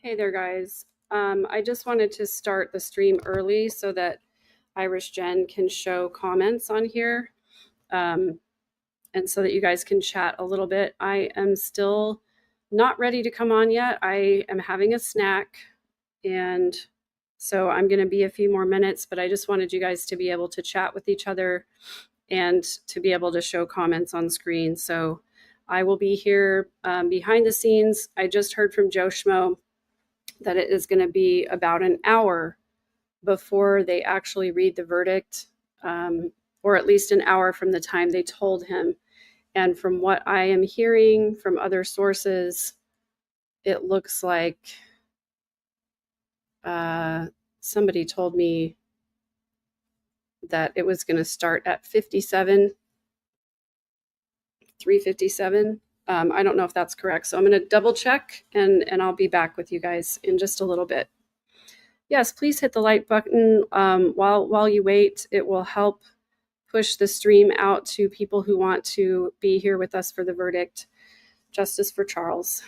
Hey there, guys. I just wanted to start the stream early so that Irish Jen can show comments on here, um, and so that you guys can chat a little bit. I am still not ready to come on yet. I am having a snack, and so I'm going to be a few more minutes, but I just wanted you guys to be able to chat with each other and to be able to show comments on screen. So I will be here behind the scenes. I just heard from Joe Schmo that it is going to be about an hour before they actually read the verdict, or at least an hour from the time they told him. And from what I am hearing from other sources, it looks like somebody told me that it was going to start at 3:57. I don't know if that's correct. So I'm going to double check and I'll be back with you guys in just a little bit. Yes, please hit the like button while you wait. It will help push the stream out to people who want to be here with us for the verdict. Justice for Charles.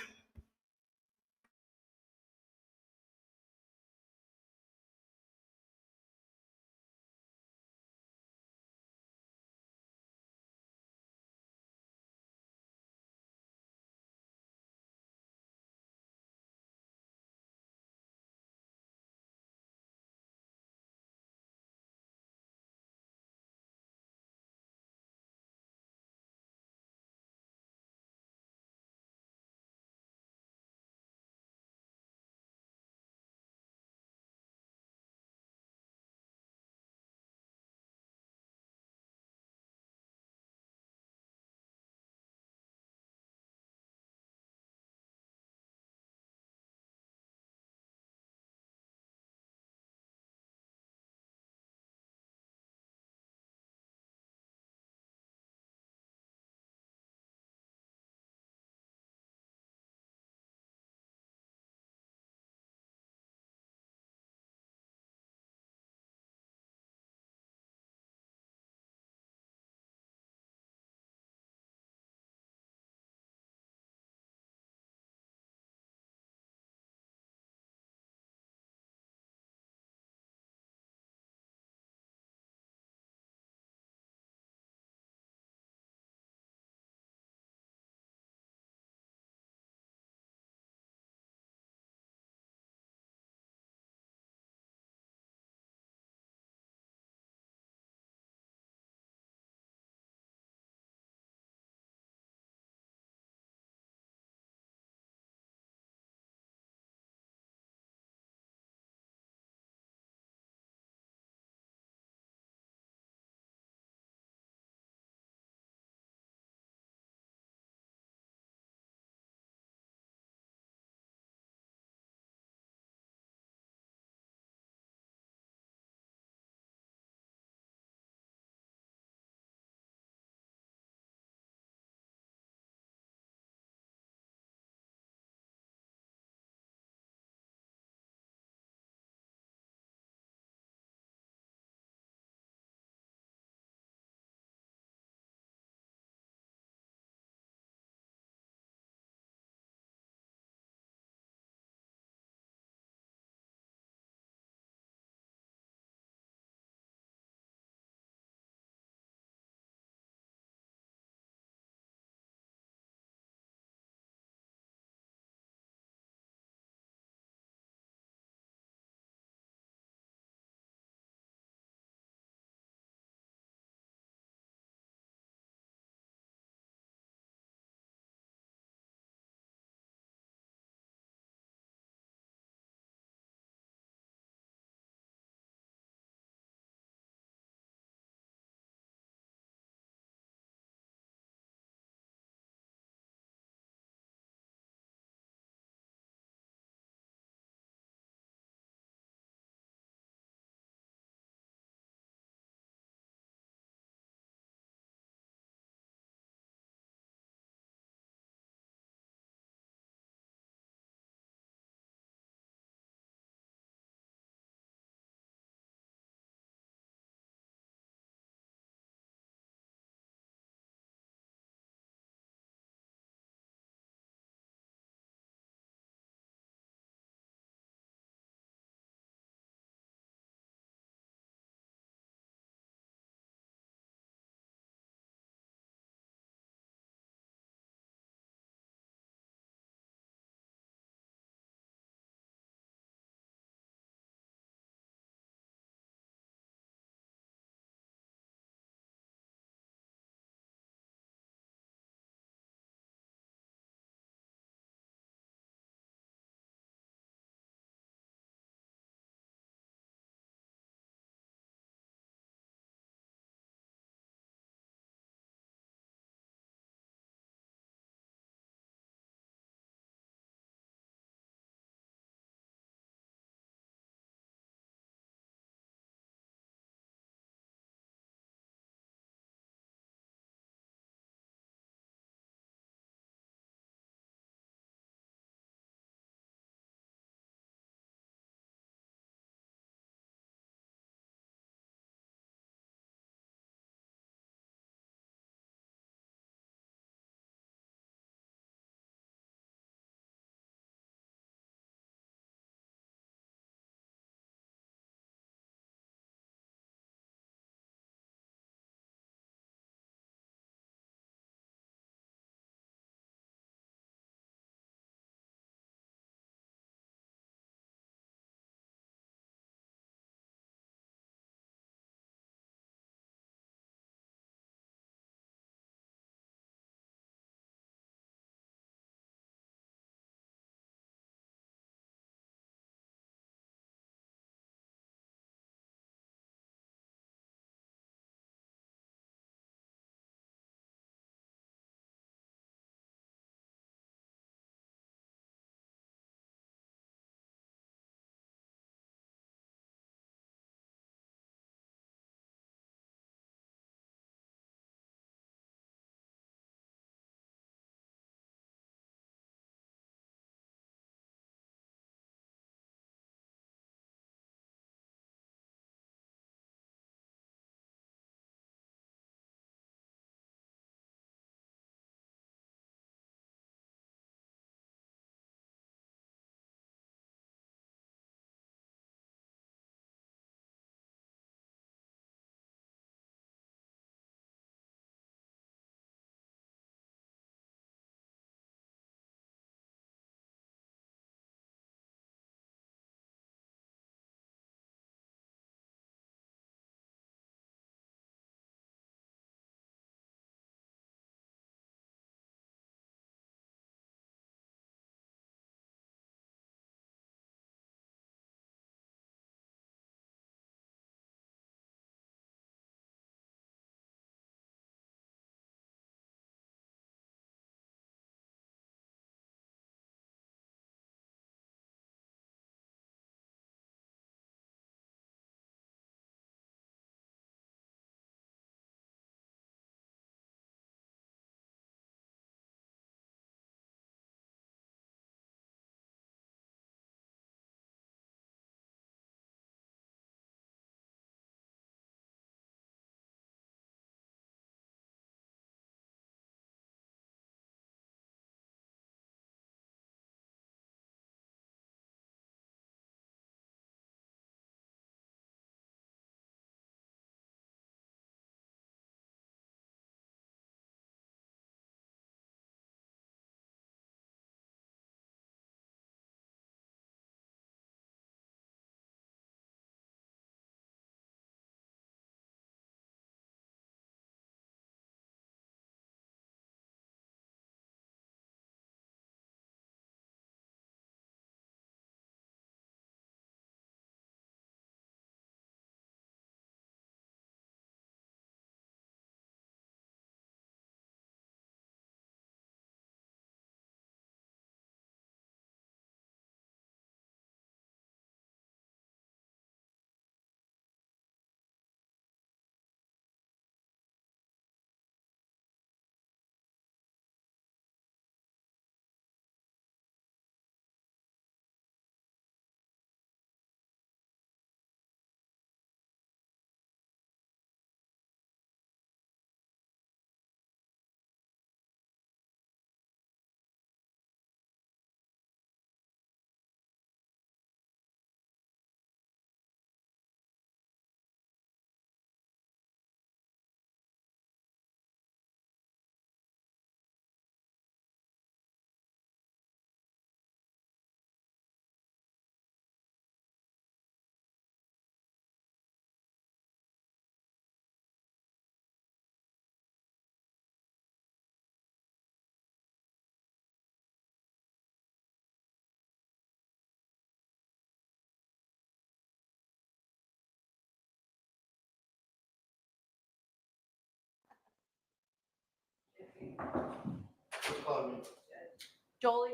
Jolie.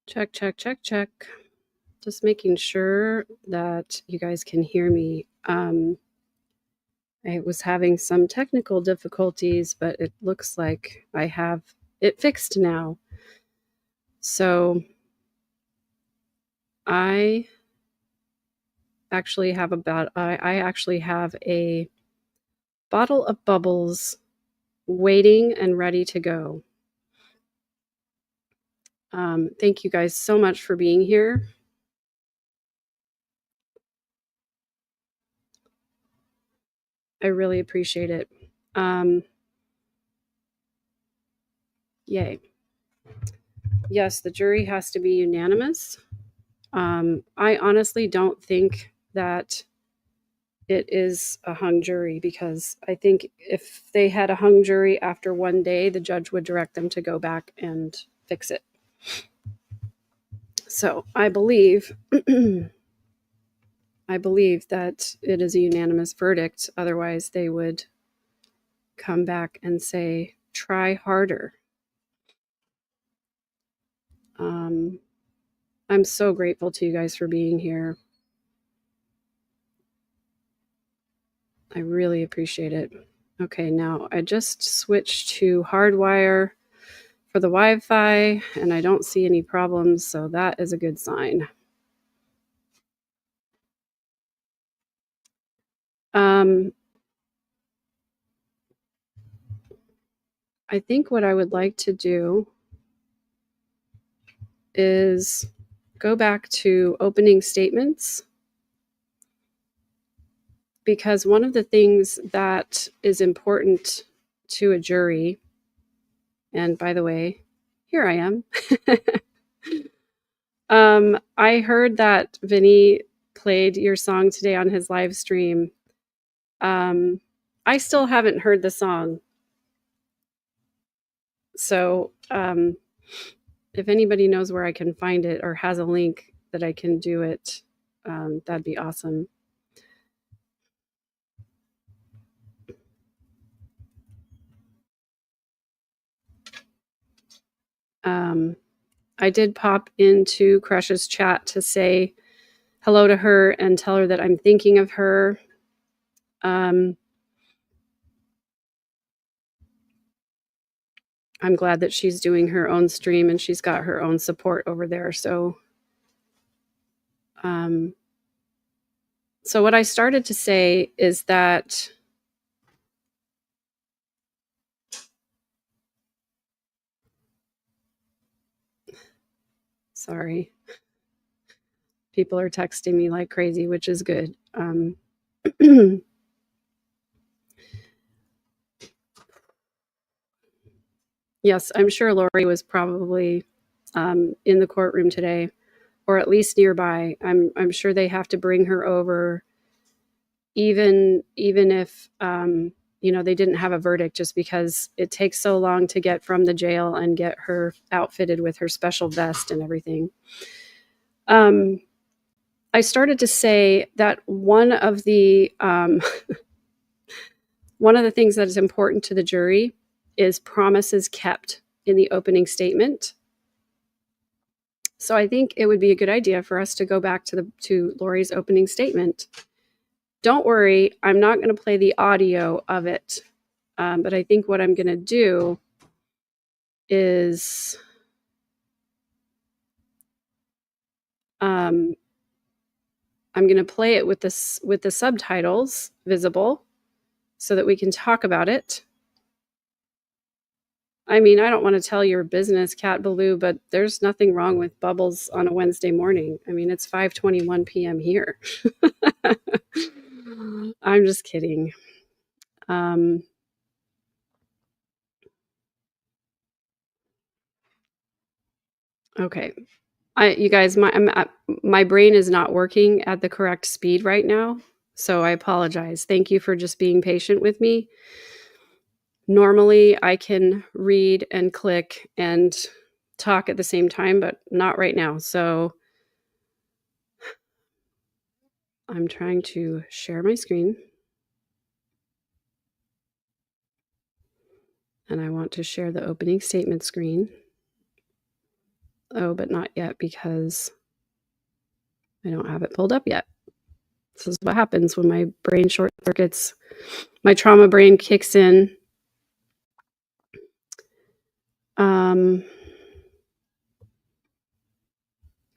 Check, check, check, check. Just making sure that you guys can hear me. I was having some technical difficulties, but it looks like I have it fixed now. So I actually have I actually have a bottle of bubbles waiting and ready to go. Thank you guys so much for being here. I really appreciate it. Yay. Yes, the jury has to be unanimous. I honestly don't think that it is a hung jury, because I think if they had a hung jury after one day, the judge would direct them to go back and fix it. So I believe I believe that it is a unanimous verdict. Otherwise, they would come back and say, try harder. I'm so grateful to you guys for being here. I really appreciate it. Okay, now I just switched to hardwire for the Wi-Fi and I don't see any problems, so that is a good sign. I think what I would like to do is go back to opening statements, because one of the things that is important to a jury, and by the way, here I am. I heard that Vinny played your song today on his live stream. I still haven't heard the song. So if anybody knows where I can find it or has a link that I can do it, that'd be awesome. I did pop into Crush's chat to say hello to her and tell her that I'm thinking of her. I'm glad that she's doing her own stream and she's got her own support over there. So what I started to say is that sorry, people are texting me like crazy, which is good. Yes, I'm sure Lori was probably in the courtroom today, or at least nearby. I'm sure they have to bring her over, even if they didn't have a verdict, just because it takes so long to get from the jail and get her outfitted with her special vest and everything. I started to say that one of the things that is important to the jury is promises kept in the opening statement. So I think it would be a good idea for us to go back to Lori's opening statement. Don't worry, I'm not going to play the audio of it, but I think what I'm going to do is I'm going to play it with the subtitles visible so that we can talk about it. I mean, I don't want to tell your business, Cat Baloo, but there's nothing wrong with bubbles on a Wednesday morning. I mean, it's 5:21 p.m. here. I'm just kidding. Okay. You guys, my brain is not working at the correct speed right now, so I apologize. Thank you for just being patient with me. Normally, I can read and click and talk at the same time, but not right now. So I'm trying to share my screen. And I want to share the opening statement screen. Oh, but not yet because I don't have it pulled up yet. This is what happens when my brain short circuits. My trauma brain kicks in.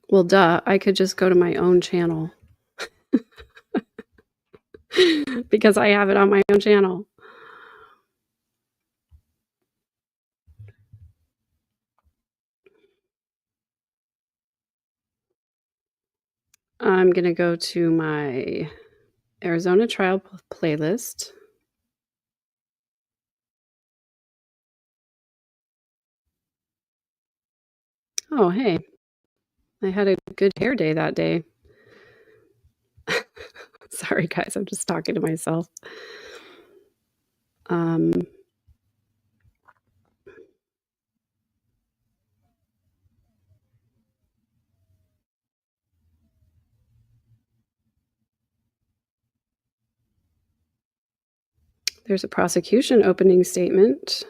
Well, duh, I could just go to my own channel because I have it on my own channel. I'm going to go to my Arizona trial playlist. Oh, hey, I had a good hair day that day. Sorry, guys, I'm just talking to myself. There's a prosecution opening statement.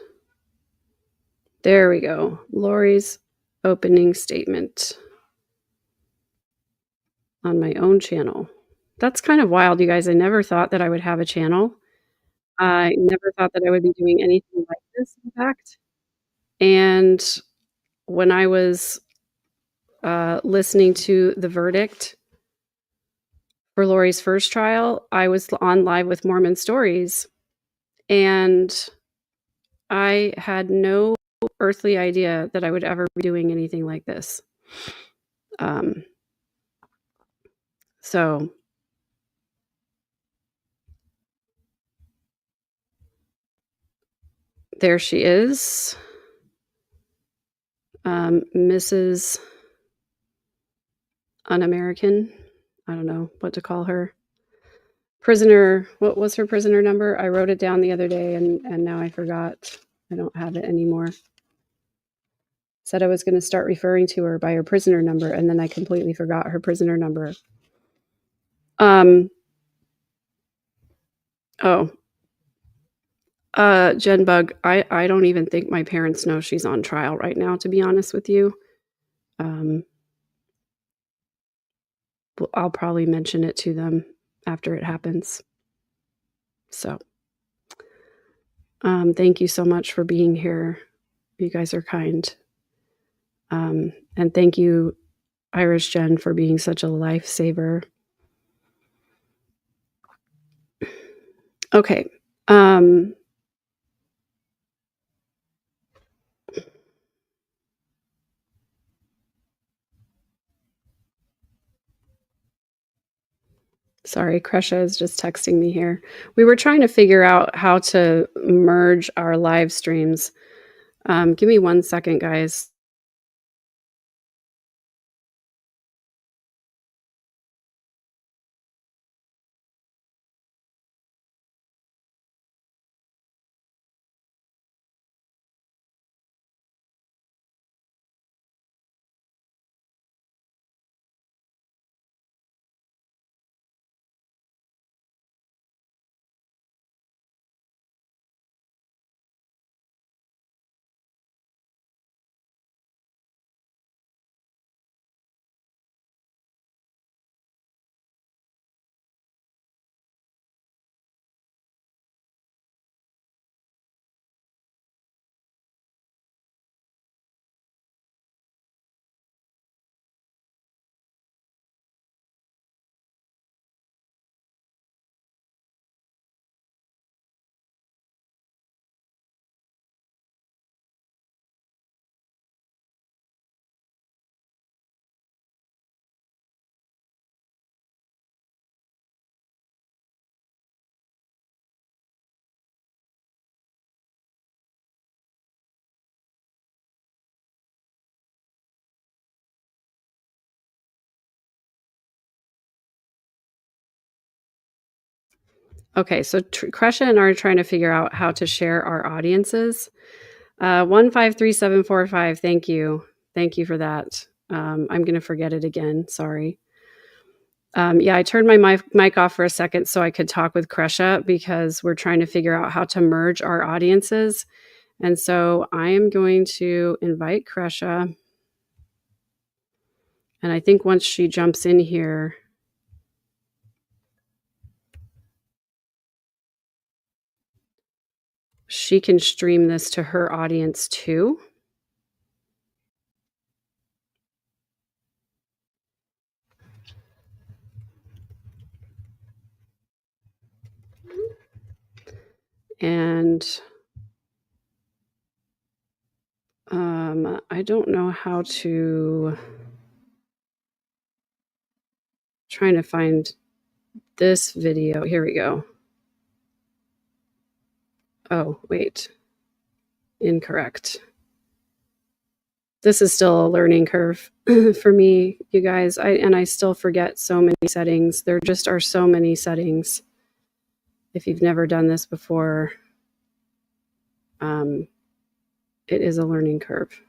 There we go. Lori's opening statement on my own channel. That's kind of wild, you guys. I never thought that I would have a channel. I never thought that I would be doing anything like this, in fact. And when I was listening to the verdict for Lori's first trial, I was on Live with Mormon Stories, and I had no earthly idea that I would ever be doing anything like this. So there she is, Mrs. Un-American. I don't know what to call her. Prisoner, what was her prisoner number? I wrote it down the other day and now I forgot. I don't have it anymore. Said I was going to start referring to her by her prisoner number, and then I completely forgot her prisoner number. Jen Bug, I don't even think my parents know she's on trial right now, to be honest with you. I'll probably mention it to them after it happens. So, thank you so much for being here. You guys are kind. And thank you, Irish Jen, for being such a lifesaver. Okay. Sorry, Kresha is just texting me here. We were trying to figure out how to merge our live streams. Give me 1 second, guys. Okay, so Kresha and I are trying to figure out how to share our audiences. 153745, thank you. Thank you for that. I'm going to forget it again. Sorry. Yeah, I turned my mic off for a second so I could talk with Kresha because we're trying to figure out how to merge our audiences. And so I am going to invite Kresha. And I think once she jumps in here, she can stream this to her audience too. And I don't know how to, trying to find this video. Here we go. Oh, wait. Incorrect. This is still a learning curve for me, you guys. I still forget so many settings. There just are so many settings. If you've never done this before, it is a learning curve.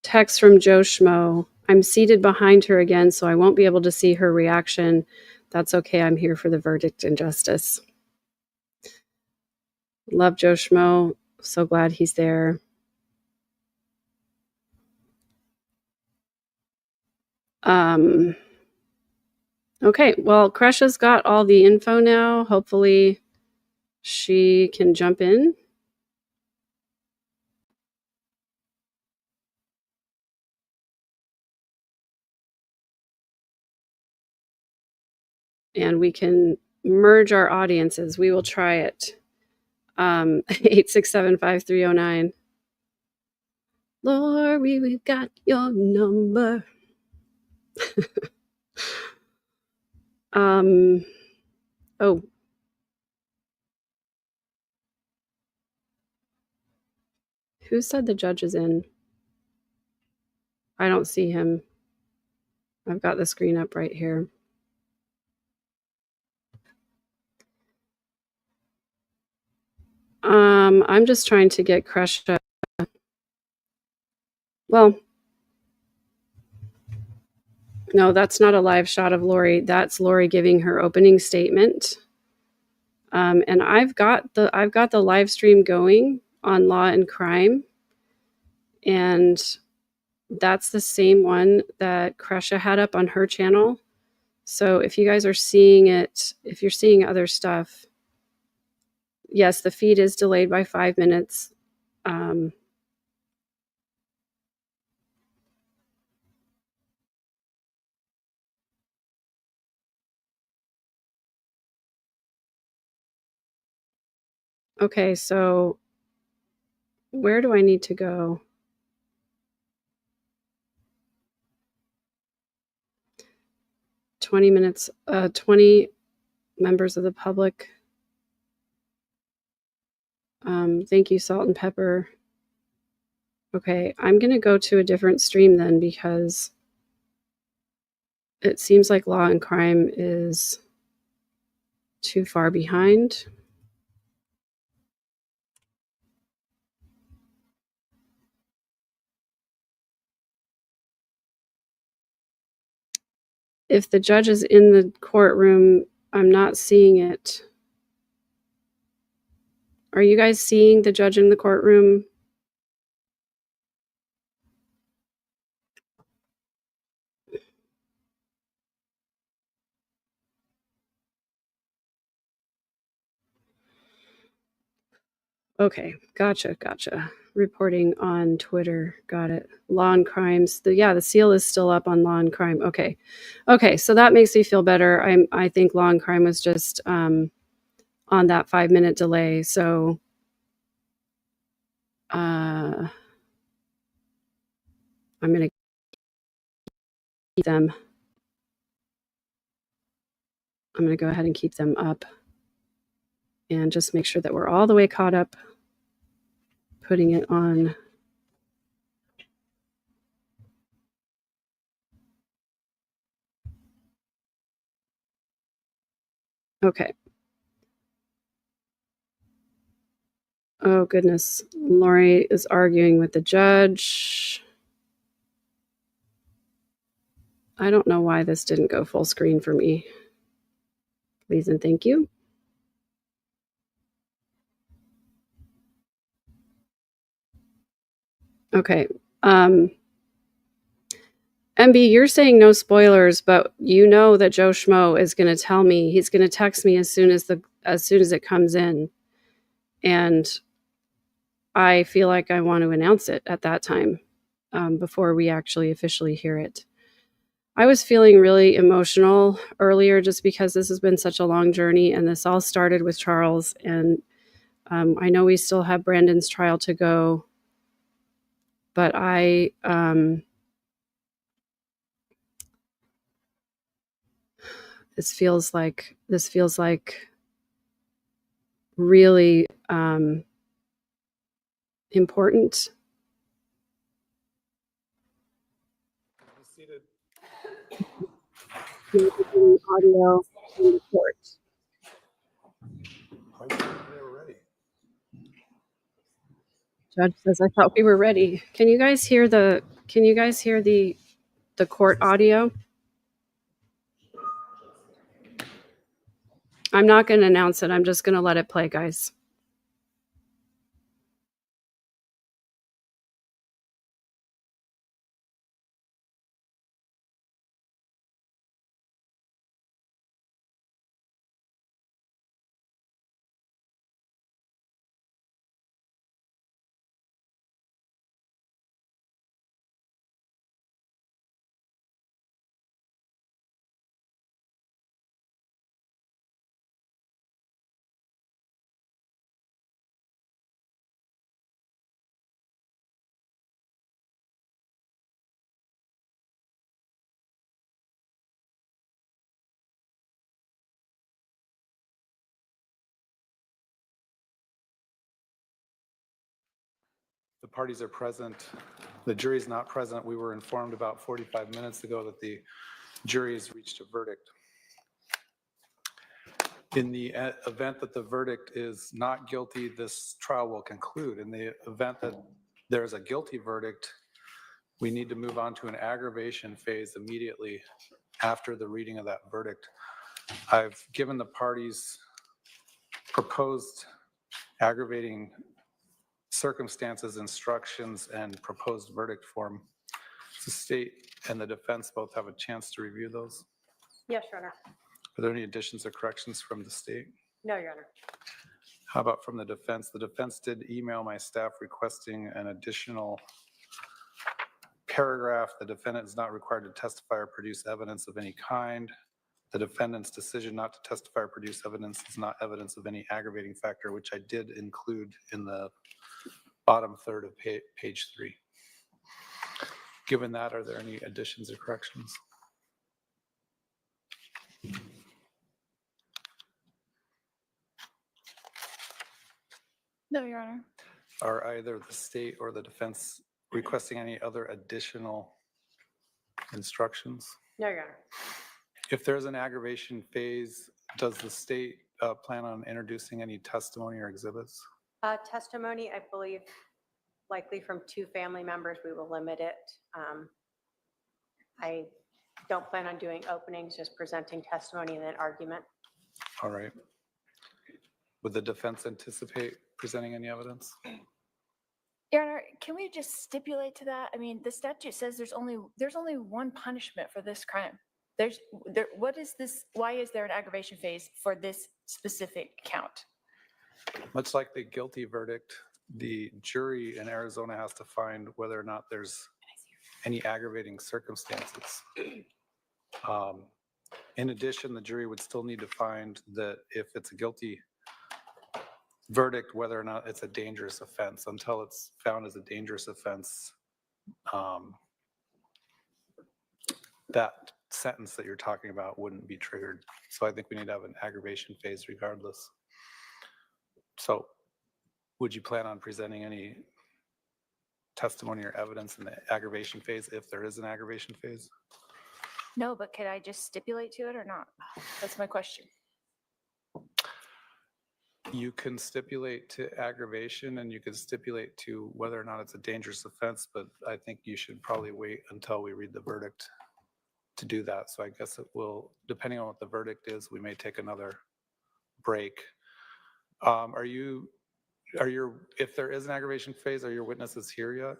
Text from Joe Schmo. I'm seated behind her again, so I won't be able to see her reaction. That's okay. I'm here for the verdict and justice. Love Joe Schmo. So glad he's there. Okay, well, Kresha's got all the info now. Hopefully she can jump in. And we can merge our audiences. We will try it. 8675309. Lori, we've got your number. Oh, who said the judge is in? I don't see him. I've got the screen up right here. I'm just trying to get Kresha. Well, no, that's not a live shot of Lori. That's Lori giving her opening statement. And I've got the live stream going on Law and Crime, and that's the same one that Kresha had up on her channel. So if you guys are seeing it, if you're seeing other stuff, yes, the feed is delayed by 5 minutes. Okay, so where do I need to go? $20 minutes, 20 members of the public. Thank you, Salt and Pepper. Okay, I'm going to go to a different stream then, because it seems like Law and Crime is too far behind. If the judge is in the courtroom, I'm not seeing it. Are you guys seeing the judge in the courtroom? Okay, gotcha. Reporting on Twitter. Got it. Law and Crimes. The seal is still up on Law and Crime. Okay, so that makes me feel better. I think Law and Crime was just on that 5-minute delay. So I'm gonna keep them. I'm gonna go ahead and keep them up and just make sure that we're all the way caught up. Putting it on. Okay. Oh, goodness. Lori is arguing with the judge. I don't know why this didn't go full screen for me. Please and thank you. Okay. MB, you're saying no spoilers, but you know that Joe Schmo is going to tell me. He's going to text me as soon as it comes in, and I feel like I want to announce it at that time, before we actually officially hear it. I was feeling really emotional earlier just because this has been such a long journey, and this all started with Charles, and I know we still have Brandon's trial to go, but this feels like really important. Audio in the court. Judge says, "I thought we were ready." Can you guys hear the court audio? I'm not going to announce it. I'm just going to let it play, guys. parties are present. The jury is not present. We were informed about 45 minutes ago that the jury has reached a verdict. In the event that the verdict is not guilty, this trial will conclude. In the event that there is a guilty verdict, we need to move on to an aggravation phase immediately after the reading of that verdict. I've given the parties proposed aggravating circumstances, instructions, and proposed verdict form. The state and the defense both have a chance to review those. Yes, Your Honor. Are there any additions or corrections from the state? No, Your Honor. How about from the defense? The defense did email my staff requesting an additional paragraph. The defendant is not required to testify or produce evidence of any kind. The defendant's decision not to testify or produce evidence is not evidence of any aggravating factor, which I did include in the bottom third of page 3. Given that, are there any additions or corrections? No, Your Honor. Are either the state or the defense requesting any other additional instructions? No, Your Honor. If there's an aggravation phase, does the state plan on introducing any testimony or exhibits? Testimony, I believe, likely from 2 family members, we will limit it. I don't plan on doing openings, just presenting testimony and then argument. All right. Would the defense anticipate presenting any evidence? Your Honor, can we just stipulate to that? I mean, the statute says there's only one punishment for this crime. What is this? Why is there an aggravation phase for this specific count? Much like the guilty verdict, the jury in Arizona has to find whether or not there's any aggravating circumstances. In addition, the jury would still need to find that if it's a guilty verdict, whether or not it's a dangerous offense. Until it's found as a dangerous offense, that sentence that you're talking about wouldn't be triggered. So I think we need to have an aggravation phase regardless. So would you plan on presenting any testimony or evidence in the aggravation phase if there is an aggravation phase? No, but could I just stipulate to it or not? That's my question. You can stipulate to aggravation and you can stipulate to whether or not it's a dangerous offense, but I think you should probably wait until we read the verdict to do that. So I guess it will, depending on what the verdict is, we may take another break. If there is an aggravation phase, are your witnesses here yet?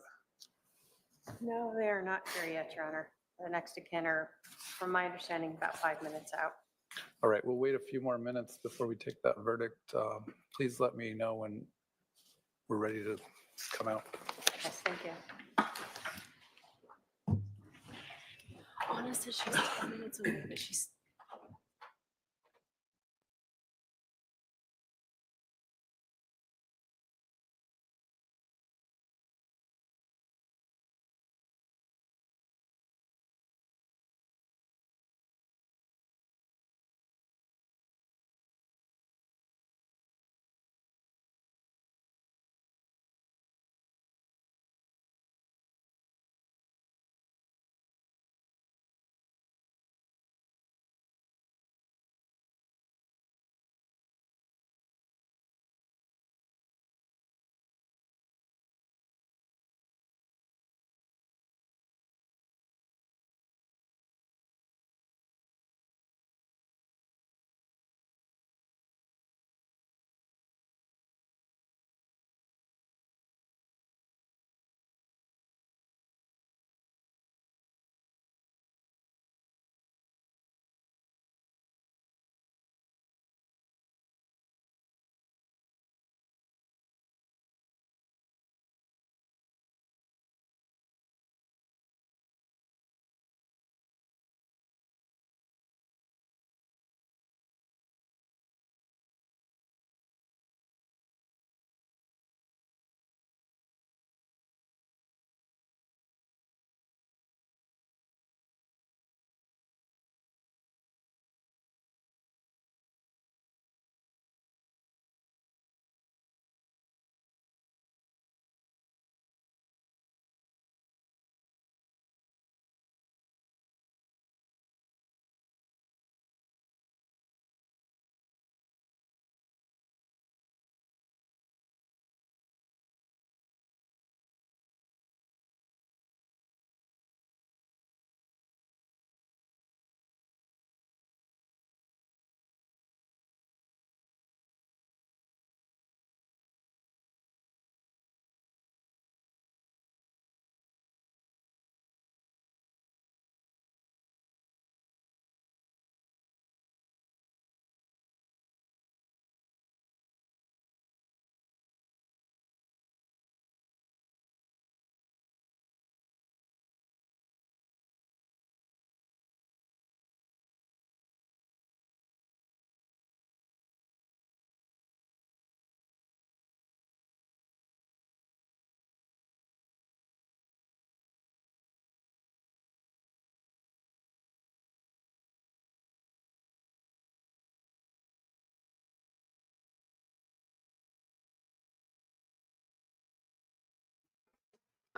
No, they are not here yet, Your Honor. The next of kin are, from my understanding, about 5 minutes out. All right, we'll wait a few more minutes before we take that verdict. Please let me know when we're ready to come out. Yes, thank you. Anna says she's 10 minutes away, but she's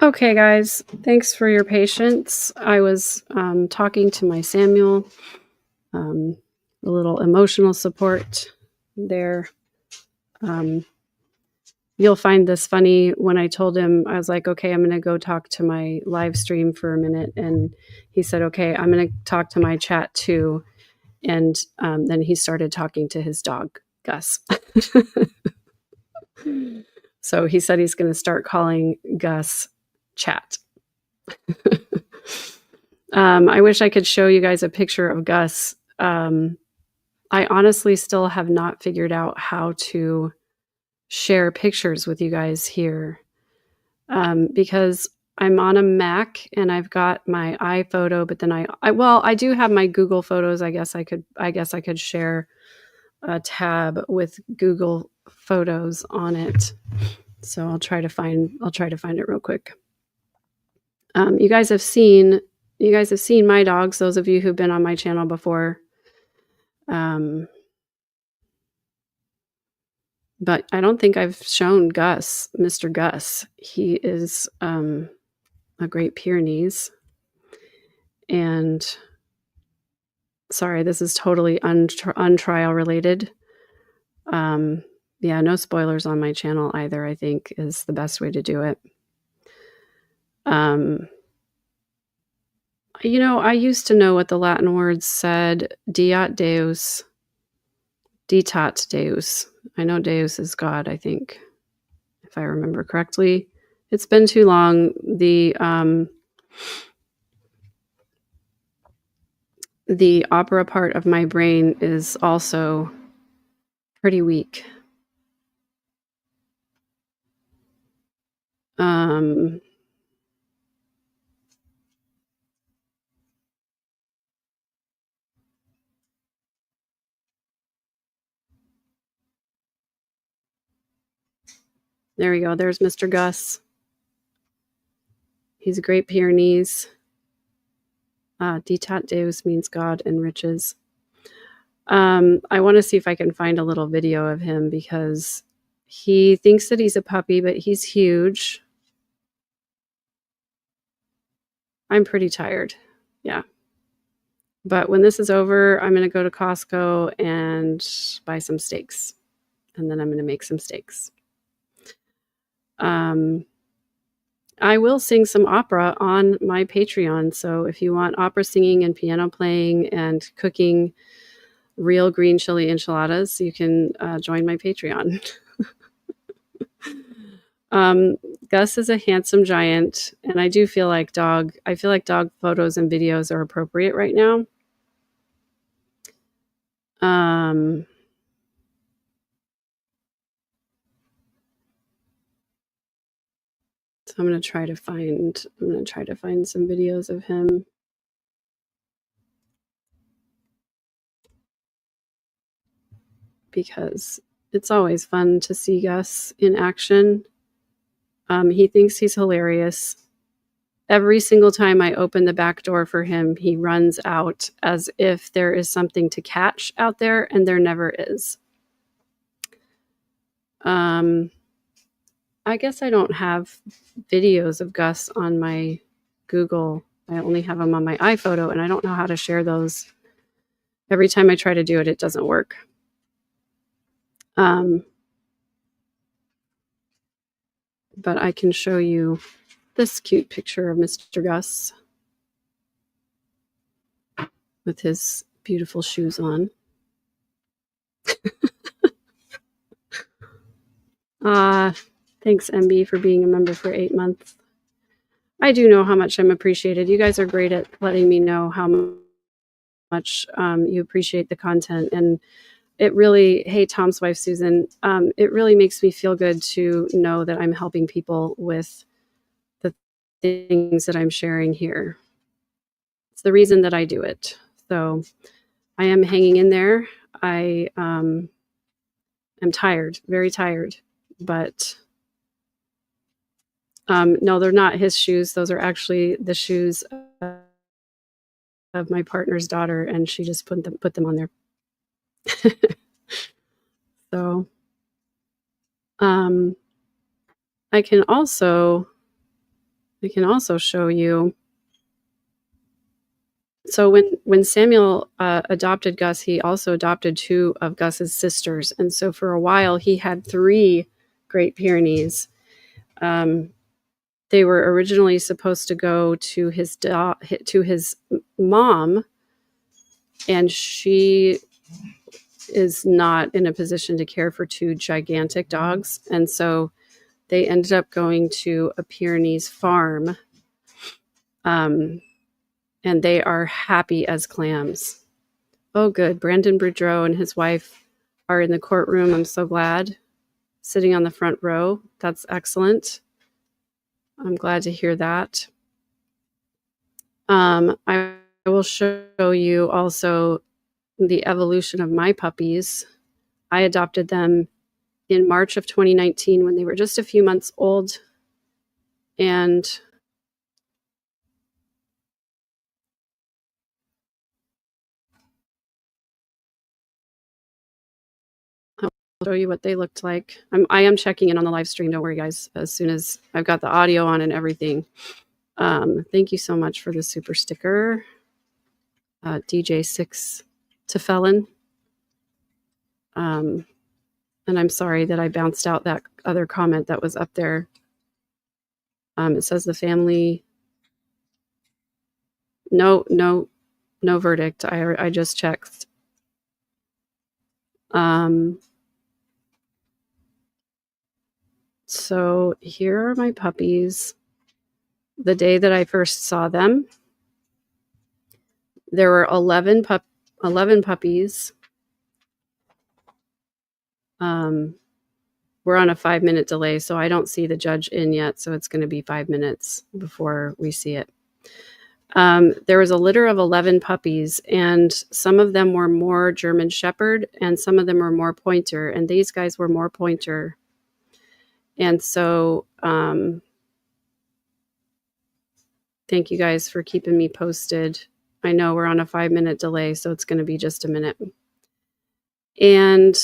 Okay, guys, thanks for your patience. I was talking to my Samuel, a little emotional support there. You'll find this funny. When I told him, I was like, okay, I'm going to go talk to my live stream for a minute. And he said, okay, I'm going to talk to my chat too. And then he started talking to his dog, Gus. So he said he's going to start calling Gus chat. I wish I could show you guys a picture of Gus. I honestly still have not figured out how to share pictures with you guys here, because I'm on a Mac and I've got my iPhoto, but then I do have my Google Photos. I guess I could share a tab with Google Photos on it. So I'll try to find it real quick. You guys have seen my dogs, those of you who've been on my channel before. But I don't think I've shown Gus, Mr. Gus. He is a Great Pyrenees. And sorry, this is totally untrial related. Yeah, no spoilers on my channel either, I think is the best way to do it. I used to know what the Latin words said, Diat Deus, Ditat Deus. I know Deus is God, I think, if I remember correctly. It's been too long. The opera part of my brain is also pretty weak. There we go. There's Mr. Gus. He's a Great Pyrenees. Ditat Deus means God and riches. I want to see if I can find a little video of him because he thinks that he's a puppy, but he's huge. I'm pretty tired. Yeah. But when this is over, I'm going to go to Costco and buy some steaks. And then I'm going to make some steaks. I will sing some opera on my Patreon. So if you want opera singing and piano playing and cooking real green chili enchiladas, you can join my Patreon. Gus is a handsome giant, and I do feel like dog photos and videos are appropriate right now. So I'm going to try to find some videos of him. Because it's always fun to see Gus in action. He thinks he's hilarious. Every single time I open the back door for him, he runs out as if there is something to catch out there, and there never is. I guess I don't have videos of Gus on my Google. I only have them on my iPhoto, and I don't know how to share those. Every time I try to do it, it doesn't work. But I can show you this cute picture of Mr. Gus with his beautiful shoes on. Thanks, MB, for being a member for 8 months. I do know how much I'm appreciated. You guys are great at letting me know how much you appreciate the content. And it really, hey, Tom's wife, Susan, it really makes me feel good to know that I'm helping people with the things that I'm sharing here. It's the reason that I do it. So I am hanging in there. I am tired, very tired, but no, they're not his shoes. Those are actually the shoes of my partner's daughter, and she just put them on there. So I can also I can also show you. So when Samuel adopted Gus, he also adopted 2 of Gus's sisters, and so for a while he had 3 Great Pyrenees. They were originally supposed to go to his mom, and she is not in a position to care for 2 gigantic dogs, and so they ended up going to a Pyrenees farm, and they are happy as clams. Oh, good. Brandon Boudreau and his wife are in the courtroom. I'm so glad. Sitting on the front row. That's excellent. I'm glad to hear that. I will show you also the evolution of my puppies. I adopted them in March of 2019 when they were just a few months old. And I'll show you what they looked like. I am checking in on the live stream. Don't worry, guys, as soon as I've got the audio on and everything. Thank you so much for the super sticker. DJ6 to Felon. And I'm sorry that I bounced out that other comment that was up there. It says the family. No verdict. I just checked. So here are my puppies. The day that I first saw them, there were 11 puppies. We're on a 5-minute delay, so I don't see the judge in yet. So it's going to be 5 minutes before we see it. There was a litter of 11 puppies, and some of them were more German Shepherd, and some of them were more Pointer, and these guys were more Pointer. And so thank you guys for keeping me posted. I know we're on a 5-minute delay, so it's going to be just a minute. And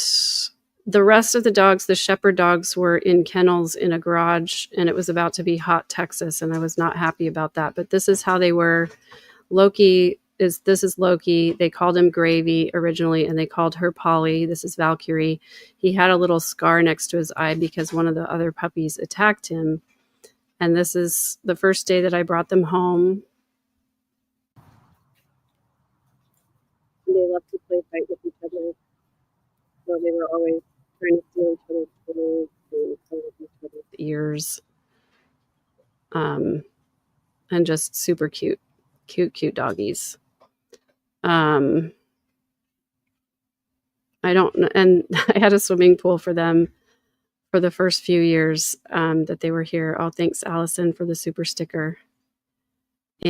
the rest of the dogs, the Shepherd dogs, were in kennels in a garage, and it was about to be hot Texas, and I was not happy about that. But this is how they were. This is Loki. They called him Gravy originally, and they called her Polly. This is Valkyrie. He had a little scar next to his eye because one of the other puppies attacked him. And this is the first day that I brought them home. They love to play fight with each other. So they were always trying to steal each other's clothes and play with each other's ears. And just super cute doggies. I had a swimming pool for them for the first few years that they were here. Oh, thanks, Allison, for the super sticker.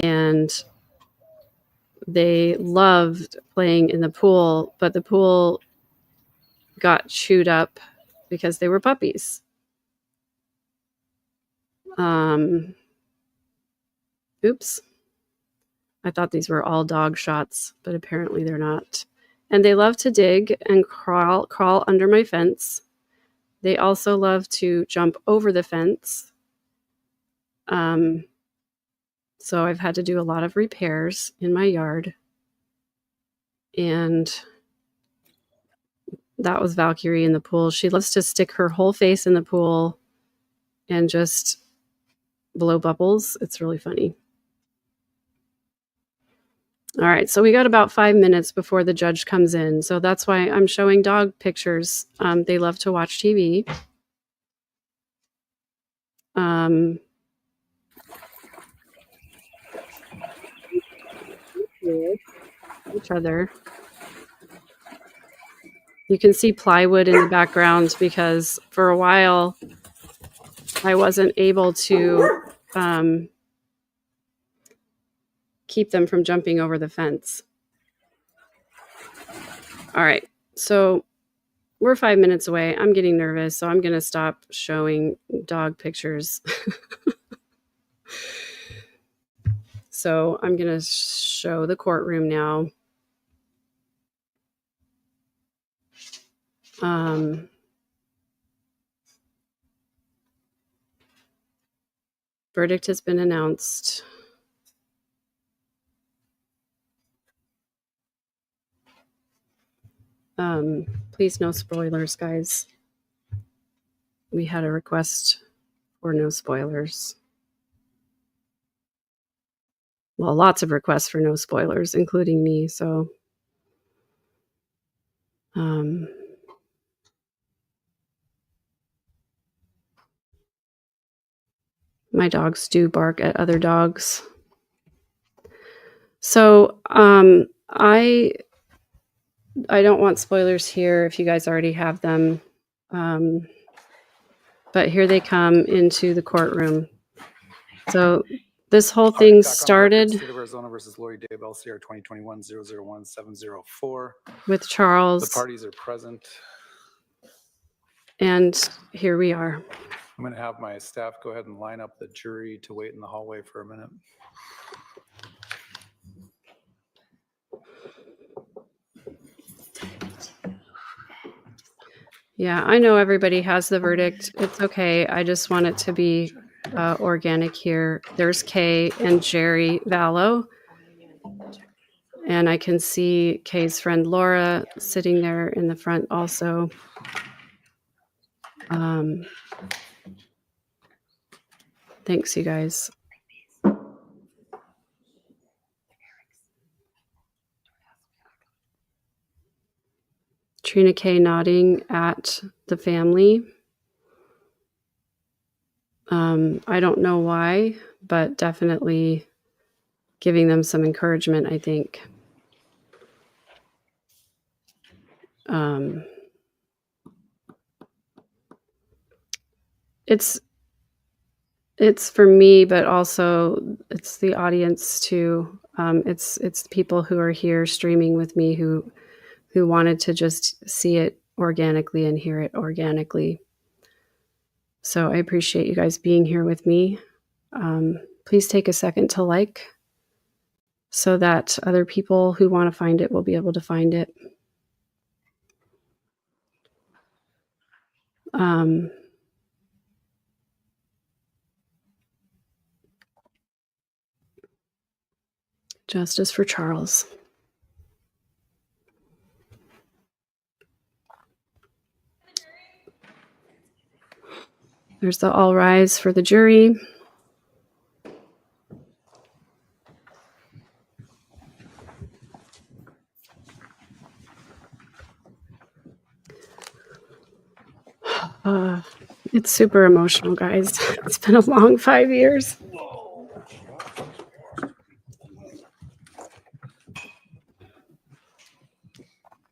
And they loved playing in the pool, but the pool got chewed up because they were puppies. Oops. I thought these were all dog shots, but apparently they're not. And they love to dig and crawl under my fence. They also love to jump over the fence. So I've had to do a lot of repairs in my yard. And that was Valkyrie in the pool. She loves to stick her whole face in the pool and just blow bubbles. It's really funny. All right, so we got about 5 minutes before the judge comes in. So that's why I'm showing dog pictures. They love to watch TV. Each other. You can see plywood in the background because for a while I wasn't able to keep them from jumping over the fence. All right, so we're 5 minutes away. I'm getting nervous, so I'm going to stop showing dog pictures. So I'm going to show the courtroom now. Verdict has been announced. Please no spoilers, guys. We had a request for no spoilers. Well, lots of requests for no spoilers, including me. So, my dogs do bark at other dogs. So, I don't want spoilers here if you guys already have them. But here they come into the courtroom. So this whole thing started State of Arizona versus Lori Daybell, CR 2021-001-704. with Charles. The parties are present. And here we are. I'm going to have my staff go ahead and line up the jury to wait in the hallway for a minute. Yeah, I know everybody has the verdict. It's okay. I just want it to be organic here. There's Kay and Jerry Vallow. And I can see Kay's friend Laura sitting there in the front also. Thanks, you guys. Trina Kay nodding at the family. I don't know why, but definitely giving them some encouragement, I think. It's for me, but also it's the audience too. It's people who are here streaming with me who wanted to just see it organically and hear it organically. So I appreciate you guys being here with me. Please take a second to like so that other people who want to find it will be able to find it. Justice for Charles. There's the all rise for the jury. It's super emotional, guys. It's been a long 5 years.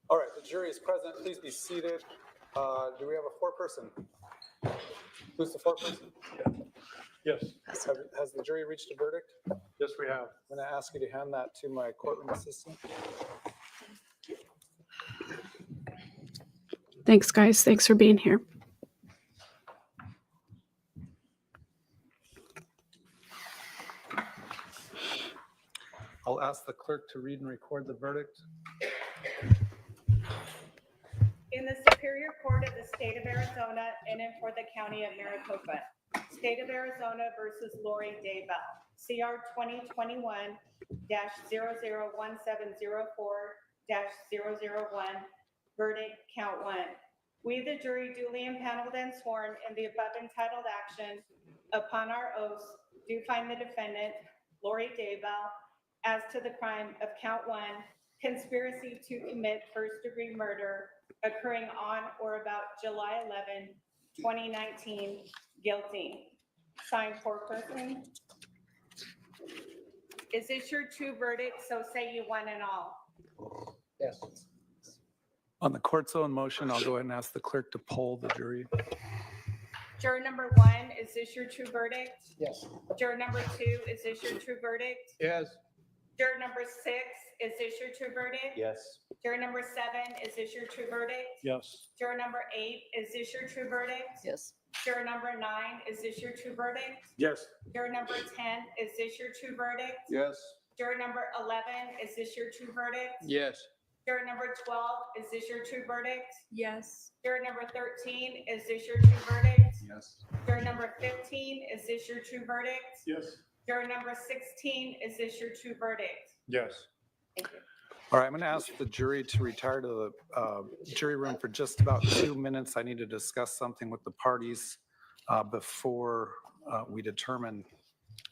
All right, the jury is present. Please be seated. Do we have a foreperson? Who's the foreperson? Yes. Has the jury reached a verdict? Yes, we have. I'm going to ask you to hand that to my courtroom assistant. Thanks, guys. Thanks for being here. I'll ask the clerk to read and record the verdict. In the Superior Court of the State of Arizona in and for the County of Maricopa, State of Arizona versus Lori Daybell, CR 2021-001-704-001, verdict count 1. We, the jury, duly impaneled and sworn in the above entitled action, upon our oaths, do find the defendant, Lori Daybell, as to the crime of count 1, conspiracy to commit first-degree murder occurring on or about July 11, 2019, guilty. Signed, foreperson. Is this your true verdict? So say you one and all. Yes. On the court's own motion, I'll go ahead and ask the clerk to poll the jury. Juror number 1, is this your true verdict? Yes. Juror number 2, is this your true verdict? Yes. Juror number 6, is this your true verdict? Yes. Juror number 7, is this your true verdict? Yes. Juror number 8, is this your true verdict? Yes. Juror number 9, is this your true verdict? Yes. Juror number 10, is this your true verdict? Yes. Juror number 11, is this your true verdict? Yes. Juror number 12, is this your true verdict? Yes. Juror number 13, is this your true verdict? Yes. Juror number 15, is this your true verdict? Yes. Juror number 16, is this your true verdict? Yes. Thank you. All right, I'm going to ask the jury to retire to the jury room for just about 2 minutes. I need to discuss something with the parties before we determine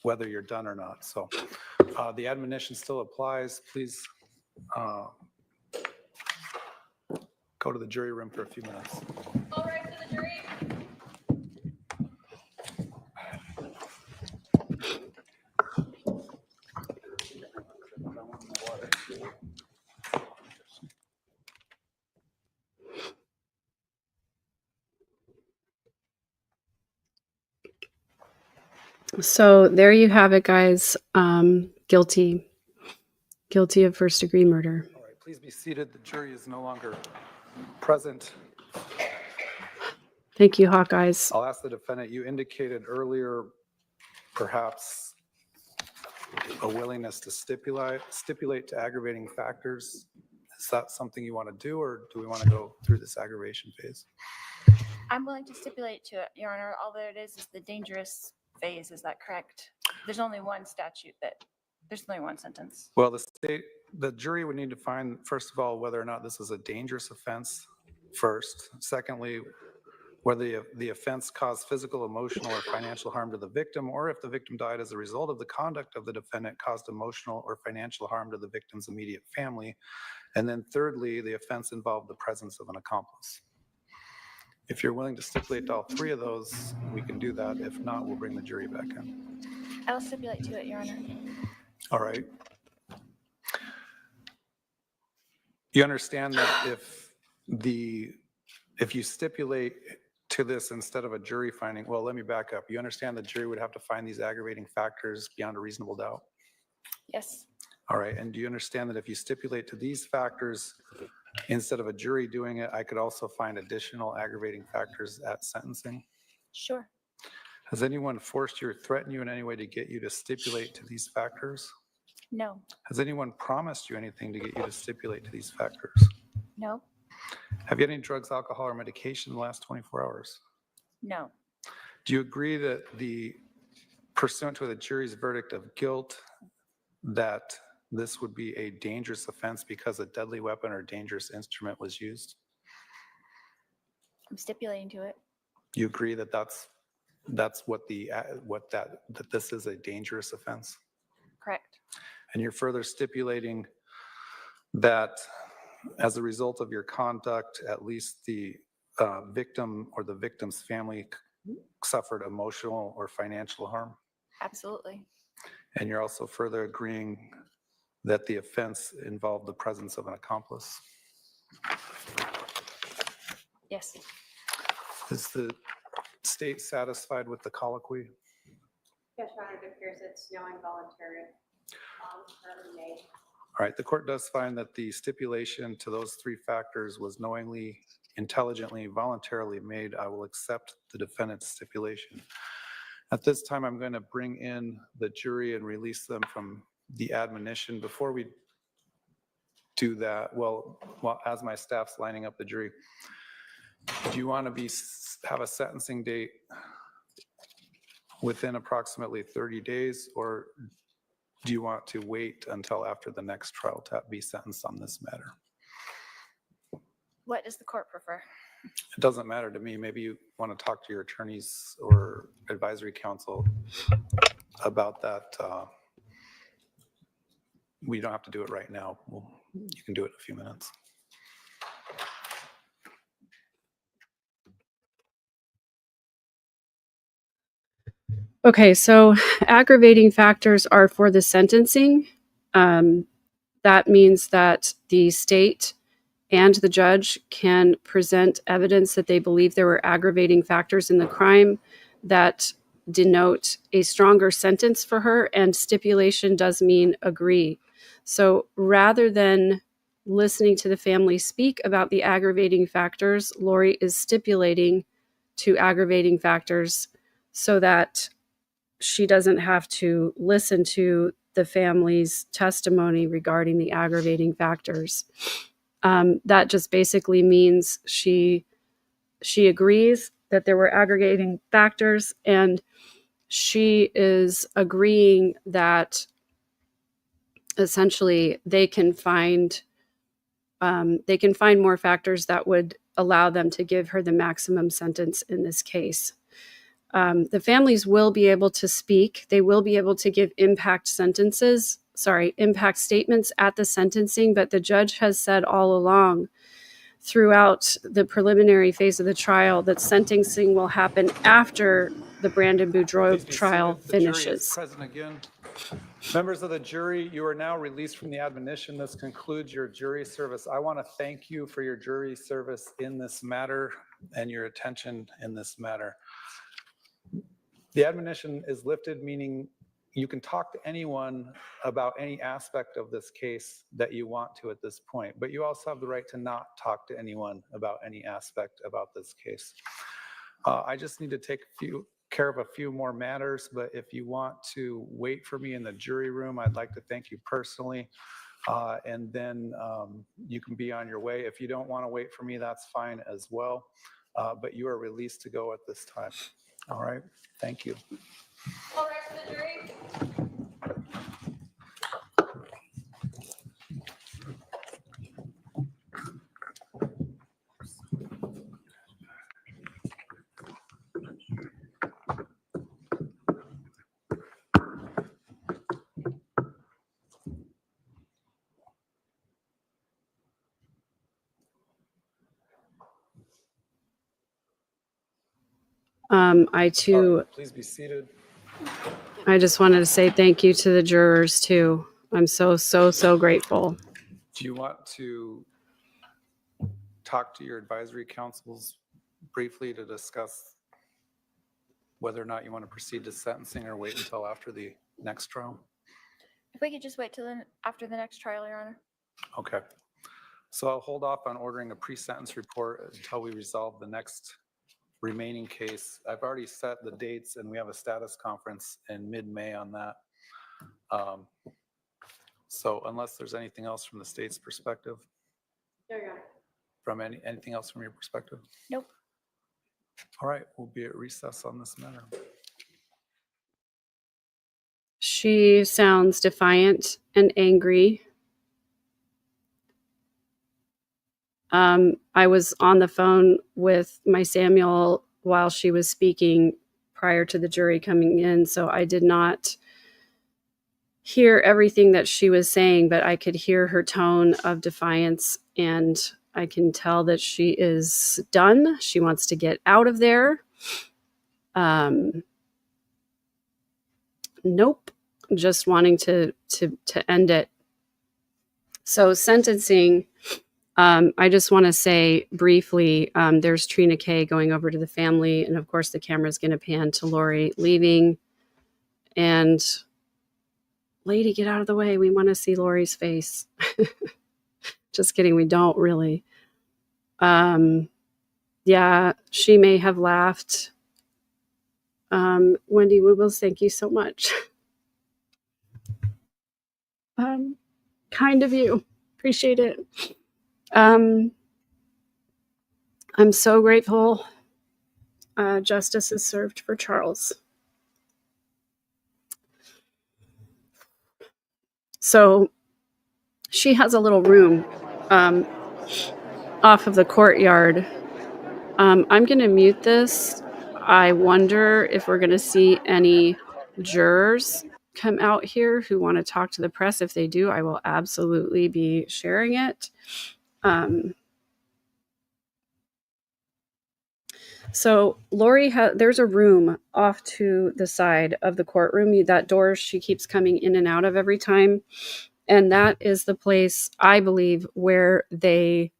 whether you're done or not. So the admonition still applies. Please go to the jury room for a few minutes. All right, for the jury. So there you have it, guys. Guilty of first-degree murder. All right, please be seated. The jury is no longer present. Thank you, Hawkeyes. I'll ask the defendant, you indicated earlier perhaps a willingness to stipulate to aggravating factors. Is that something you want to do, or do we want to go through this aggravation phase? I'm willing to stipulate to it, Your Honor. All that it is the dangerous phase. Is that correct? There's only one statute there's only one sentence. Well, the jury would need to find, first of all, whether or not this is a dangerous offense first. Secondly, whether the offense caused physical, emotional, or financial harm to the victim, or if the victim died as a result of the conduct of the defendant caused emotional or financial harm to the victim's immediate family. And then thirdly, the offense involved the presence of an accomplice. If you're willing to stipulate to all three of those, we can do that. If not, we'll bring the jury back in. I will stipulate to it, Your Honor. All right. You understand that if you stipulate to this instead of a jury finding, well, let me back up. You understand the jury would have to find these aggravating factors beyond a reasonable doubt? Yes. All right. And do you understand that if you stipulate to these factors instead of a jury doing it, I could also find additional aggravating factors at sentencing? Sure. Has anyone forced you or threatened you in any way to get you to stipulate to these factors? No. Has anyone promised you anything to get you to stipulate to these factors? No. Have you had any drugs, alcohol, or medication in the last 24 hours? No. Do you agree that pursuant to the jury's verdict of guilt, that this would be a dangerous offense because a deadly weapon or dangerous instrument was used? I'm stipulating to it. You agree that that's that this is a dangerous offense? Correct. And you're further stipulating that as a result of your conduct, at least the victim or the victim's family suffered emotional or financial harm? Absolutely. And you're also further agreeing that the offense involved the presence of an accomplice? Yes. Is the state satisfied with the colloquy? Yes, Your Honor, it appears it's knowing voluntary made. All right, the court does find that the stipulation to those three factors was knowingly, intelligently, voluntarily made. I will accept the defendant's stipulation. At this time, I'm going to bring in the jury and release them from the admonition. Before we do that, well, as my staff's lining up the jury, do you want to have a sentencing date within approximately 30 days, or do you want to wait until after the next trial to be sentenced on this matter? What does the court prefer? It doesn't matter to me. Maybe you want to talk to your attorneys or advisory council about that. We don't have to do it right now. You can do it in a few minutes. Okay, so aggravating factors are for the sentencing. That means that the state and the judge can present evidence that they believe there were aggravating factors in the crime that denote a stronger sentence for her, and stipulation does mean agree. So rather than listening to the family speak about the aggravating factors, Lori is stipulating to aggravating factors so that she doesn't have to listen to the family's testimony regarding the aggravating factors. That just basically means she agrees that there were aggregating factors, and she is agreeing that essentially they can find more factors that would allow them to give her the maximum sentence in this case. The families will be able to speak. They will be able to give impact statements at the sentencing, but the judge has said all along throughout the preliminary phase of the trial that sentencing will happen after the Brandon Boudreaux Please be trial seated. The jury is finishes. present again. Members of the jury, you are now released from the admonition. This concludes your jury service. I want to thank you for your jury service in this matter and your attention in this matter. The admonition is lifted, meaning you can talk to anyone about any aspect of this case that you want to at this point, but you also have the right to not talk to anyone about any aspect about this case. I just need to take care of a few more matters, but if you want to wait for me in the jury room, I'd like to thank you personally. And then you can be on your way. If you don't want to wait for me, that's fine as well. But you are released to go at this time. All right. Thank you. All right, for the jury. I too, Please be seated. I just wanted to say thank you to the jurors too. I'm so grateful. Do you want to talk to your advisory councils briefly to discuss whether or not you want to proceed to sentencing or wait until after the next trial? If we could just wait till after the next trial, Your Honor. Okay. So I'll hold off on ordering a pre-sentence report until we resolve the next remaining case. I've already set the dates and we have a status conference in mid-May on that. So unless there's anything else from the state's perspective, from anything else from your perspective? Nope. All right, we'll be at recess on this matter. She sounds defiant and angry. I was on the phone with my Samuel while she was speaking prior to the jury coming in, so I did not hear everything that she was saying, but I could hear her tone of defiance, and I can tell that she is done. She wants to get out of there. Nope, just wanting to end it. So sentencing. I just want to say briefly, there's Trina K going over to the family, and of course the camera's going to pan to Lori leaving. And lady, get out of the way. We want to see Lori's face. Just kidding. We don't really. Yeah, she may have laughed. Wendy Woobles, thank you so much. Kind of you. Appreciate it. I'm so grateful justice is served for Charles. So she has a little room off of the courtyard. I'm going to mute this. I wonder if we're going to see any jurors come out here who want to talk to the press. If they do, I will absolutely be sharing it. So Lori, there's a room off to the side of the courtroom. That door she keeps coming in and out of every time. And that is the place, I believe, where they,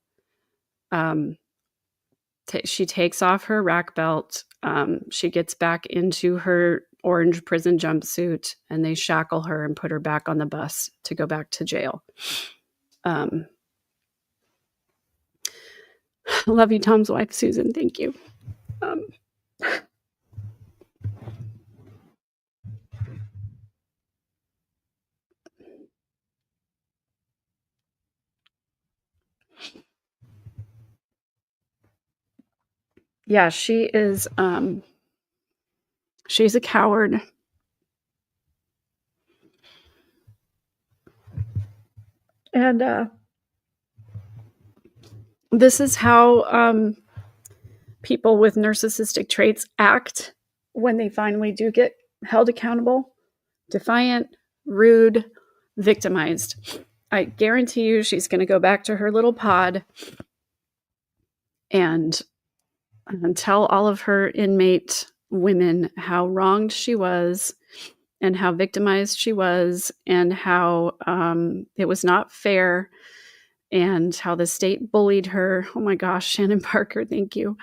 she takes off her rack belt. She gets back into her orange prison jumpsuit, and they shackle her and put her back on the bus to go back to jail. Love you, Tom's wife, Susan. Thank you. yeah, she's a coward. And this is how people with narcissistic traits act when they finally do get held accountable: defiant, rude, victimized. I guarantee you she's going to go back to her little pod and tell all of her inmate women how wronged she was and how victimized she was, and how it was not fair, and how the state bullied her. Oh my gosh, Shannon Parker, thank you.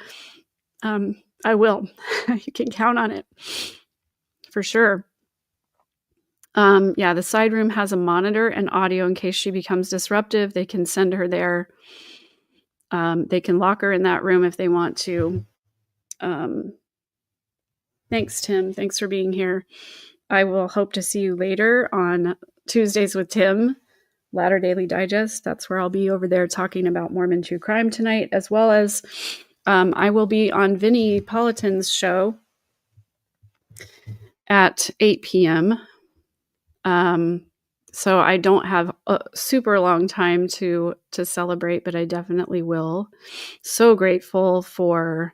I will. You can count on it for sure. Yeah, the side room has a monitor and audio in case she becomes disruptive. They can send her there. They can lock her in that room if they want to. Thanks, Tim. Thanks for being here. I will hope to see you later on Tuesdays with Tim, Latter Daily Digest. That's where I'll be over there talking about Mormon true crime tonight, as well as I will be on Vinnie Politan's show at 8 p.m. So I don't have a super long time to celebrate, but I definitely will. So grateful for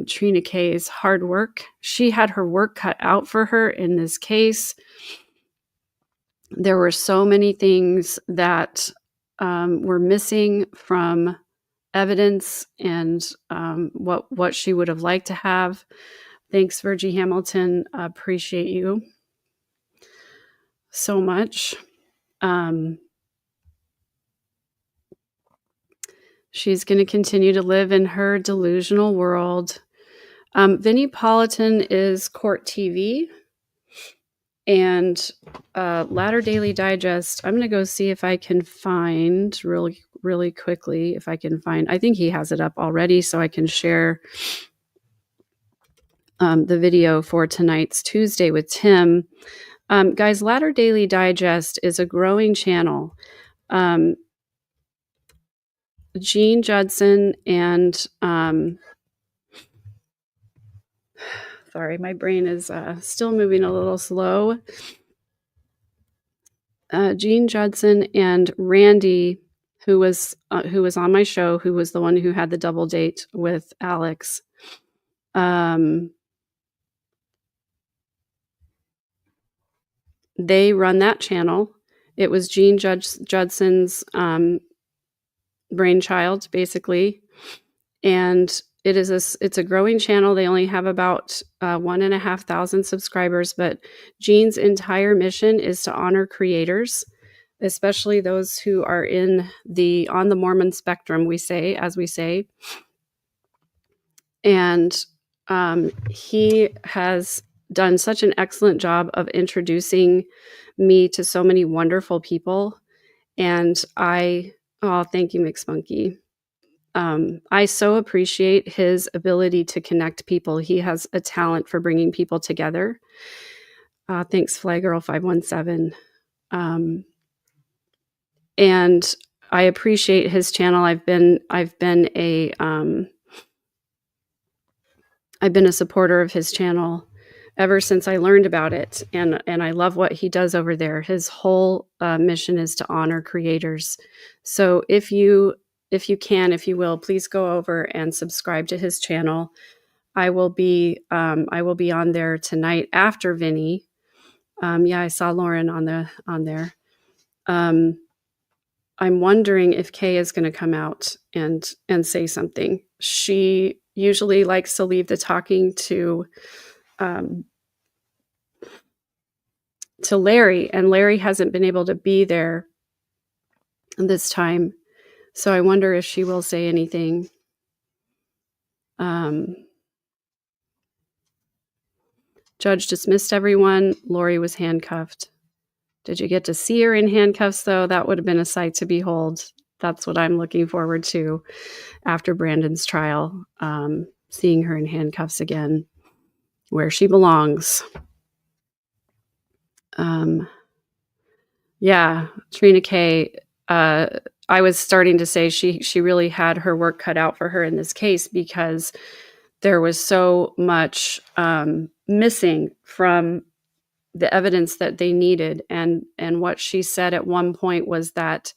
Trina Kay's hard work. She had her work cut out for her in this case. There were so many things that were missing from evidence and what she would have liked to have. Thanks, Virgie Hamilton. Appreciate you so much. She's going to continue to live in her delusional world. Vinnie Politan is Court TV and Latter Daily Digest. I'm going to go see if I can find really quickly, if I can find, I think he has it up already, so I can share the video for tonight's Tuesday with Tim. Guys, Latter Daily Digest is a growing channel. Gene Judson and sorry, my brain is still moving a little slow. Gene Judson and Randy, who was on my show, who was the one who had the double date with Alex. They run that channel. It was Gene Judson's brainchild, basically, and it's a growing channel. They only have about 1,500 subscribers, but Gene's entire mission is to honor creators, especially those who are on the Mormon spectrum, we say. And he has done such an excellent job of introducing me to so many wonderful people. And thank you, McSpunky. I so appreciate his ability to connect people. He has a talent for bringing people together. Thanks, Flygirl517. And I appreciate his channel. I've been a supporter of his channel ever since I learned about it, and I love what he does over there. His whole mission is to honor creators. So if you will, please go over and subscribe to his channel. I will be on there tonight after Vinny. Yeah, I saw Lauren on there. I'm wondering if Kay is going to come out and say something. She usually likes to leave the talking to Larry, and Larry hasn't been able to be there this time. So I wonder if she will say anything. Judge dismissed everyone. Lori was handcuffed. Did you get to see her in handcuffs, though? That would have been a sight to behold. That's what I'm looking forward to after Brandon's trial, seeing her in handcuffs again, where she belongs. Yeah, Trina Kay, I was starting to say she really had her work cut out for her in this case, because there was so much missing from the evidence that they needed. And what she said at one point was that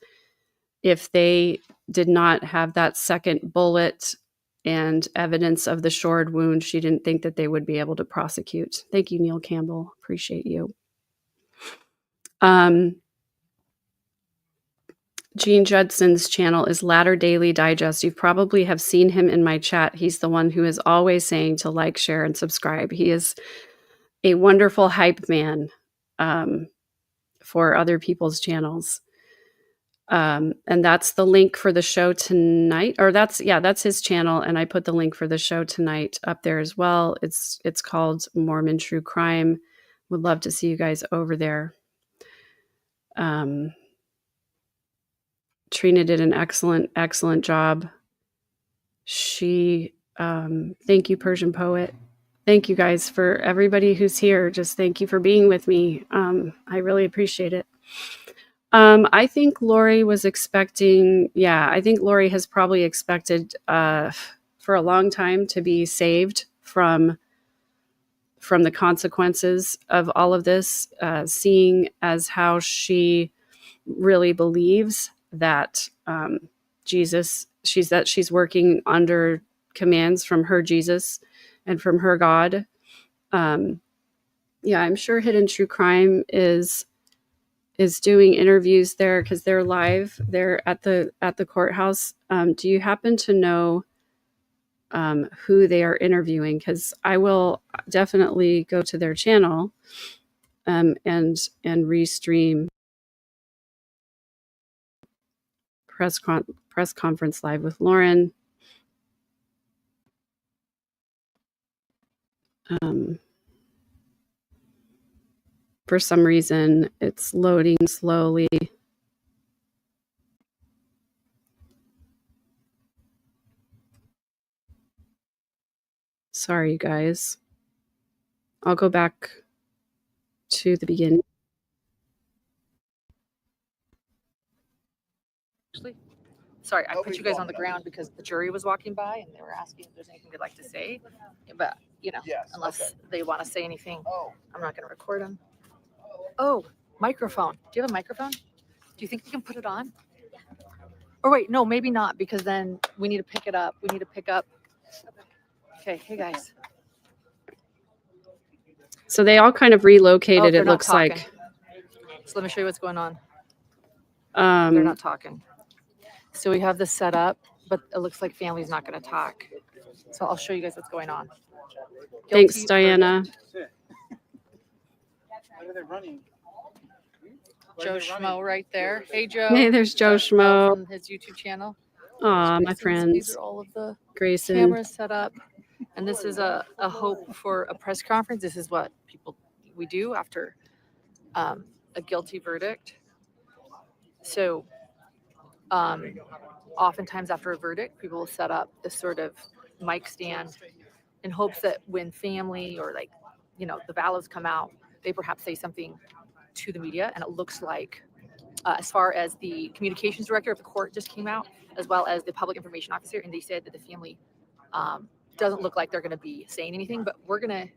if they did not have that second bullet and evidence of the shored wound, she didn't think that they would be able to prosecute. Thank you, Neil Campbell. Appreciate you. Gene Judson's channel is Latter Daily Digest. You probably have seen him in my chat. He's the one who is always saying to like, share, and subscribe. He is a wonderful hype man for other people's channels. And that's the link for the show tonight, or that's his channel. And I put the link for the show tonight up there as well. It's called Mormon True Crime. Would love to see you guys over there. Trina did an excellent job. She, thank you, Persian Poet. Thank you guys, for everybody who's here. Just thank you for being with me. I really appreciate it. I think Lori was expecting, I think Lori has probably expected for a long time to be saved from the consequences of all of this, seeing as how she really believes that she's working under commands from her Jesus and from her God. I'm sure Hidden True Crime is doing interviews there, because they're live. They're at the courthouse. Do you happen to know who they are interviewing? Because I will definitely go to their channel and restream press conference live with Lauren. For some reason, it's loading slowly. Sorry, you guys. I'll go back to the beginning. Sorry, I put you guys on the ground because the jury was walking by and they were asking if there's anything they'd like to say. But, unless they want to say anything, I'm not going to record them. Oh, microphone. Do you have a microphone? Do you think we can put it on? Or wait, no, maybe not, because then we need to pick it up. We need to pick up. Okay, hey guys. So they all kind of relocated, it looks talking. like. So let me show you what's going on. They're not talking. So we have this set up, but it looks like family's not going to talk. So I'll show you guys what's going on. Thanks, Guilty Diana. verdict. Joe Schmo right there. Hey, Joe. Hey, there's Joe Schmo. From his YouTube channel. Aw, my These friends. are all of the Grayson. cameras set up. And this is a hope for a press conference. This is what we do after a guilty verdict. So oftentimes after a verdict, people will set up this sort of mic stand in hopes that when family or the Valos come out, they perhaps say something to the media. And it looks like, as far as the communications director of the court just came out, as well as the public information officer, and they said that the family doesn't look like they're going to be saying anything, but we're gonna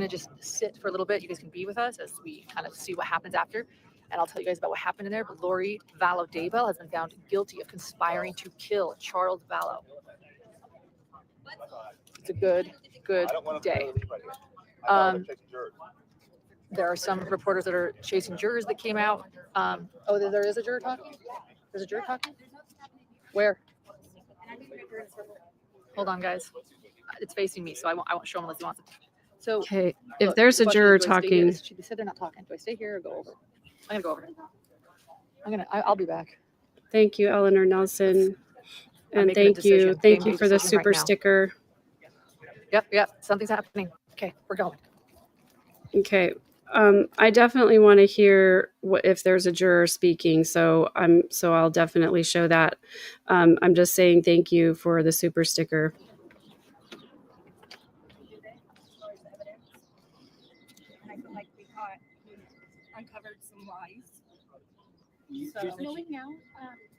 just sit for a little bit. You guys can be with us as we kind of see what happens after, and I'll tell you guys about what happened in there. But Lori Vallow Daybell has been found guilty of conspiring to kill Charles Vallow. It's a good day. There are some reporters that are chasing jurors that came out. There is a juror talking? There's a juror talking? Where? Hold on, guys. It's facing me, so I won't show him unless he wants it. So, Okay, if there's a juror talking. They said they're not talking. Do I stay here or go over? I'm gonna go over. I'll be back. Thank you, Eleanor Nelson. And making a thank you decision. for the Decision super right now. sticker. Yep. Something's happening. Okay, we're going. Okay. I definitely want to hear if there's a juror speaking, so I'll definitely show that. I'm just saying thank you for the super sticker. I feel like we uncovered some lies. So Knowing now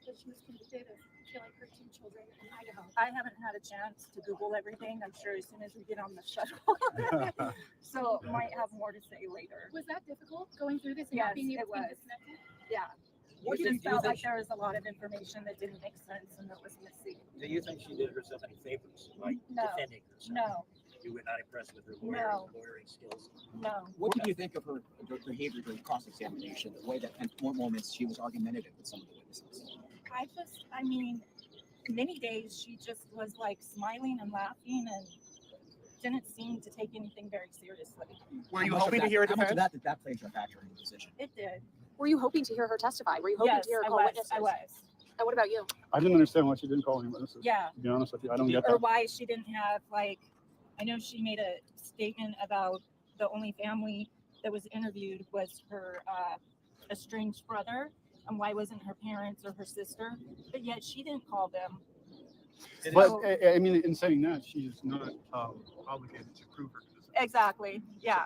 that she was convicted of killing her 2 children in Idaho. I haven't had a chance to Google everything. I'm sure as soon as we get on the shuttle. So might have more to say later. Was that difficult going through this and Yes, not being able it to be was. disconnected? Yeah. What It do you just felt think like there was a lot of information that didn't make sense and that was missing. Do you think she did herself any favors by No. defending herself? No, You were not impressed with her No. lawyering skills? no. What did you think of her behavior during cross-examination? The way that at more moments she was argumentative with some of the witnesses. I mean, many days she just was like smiling and laughing and didn't seem to take anything very seriously. Were you hoping to hear a defense? How much of that did that play a factor in the decision? It did. Were you hoping to hear her testify? Were you hoping Yes, to hear her I call was. witnesses? I was. And what about you? I didn't understand why she didn't call any witnesses. Yeah. To be honest with you, I don't get Or that. why she didn't have like, I know she made a statement about the only family that was interviewed was her estranged brother, and why wasn't her parents or her sister? But yet she didn't call them. But So- I mean, in saying that, she's not obligated to prove her innocence. Exactly. Yeah.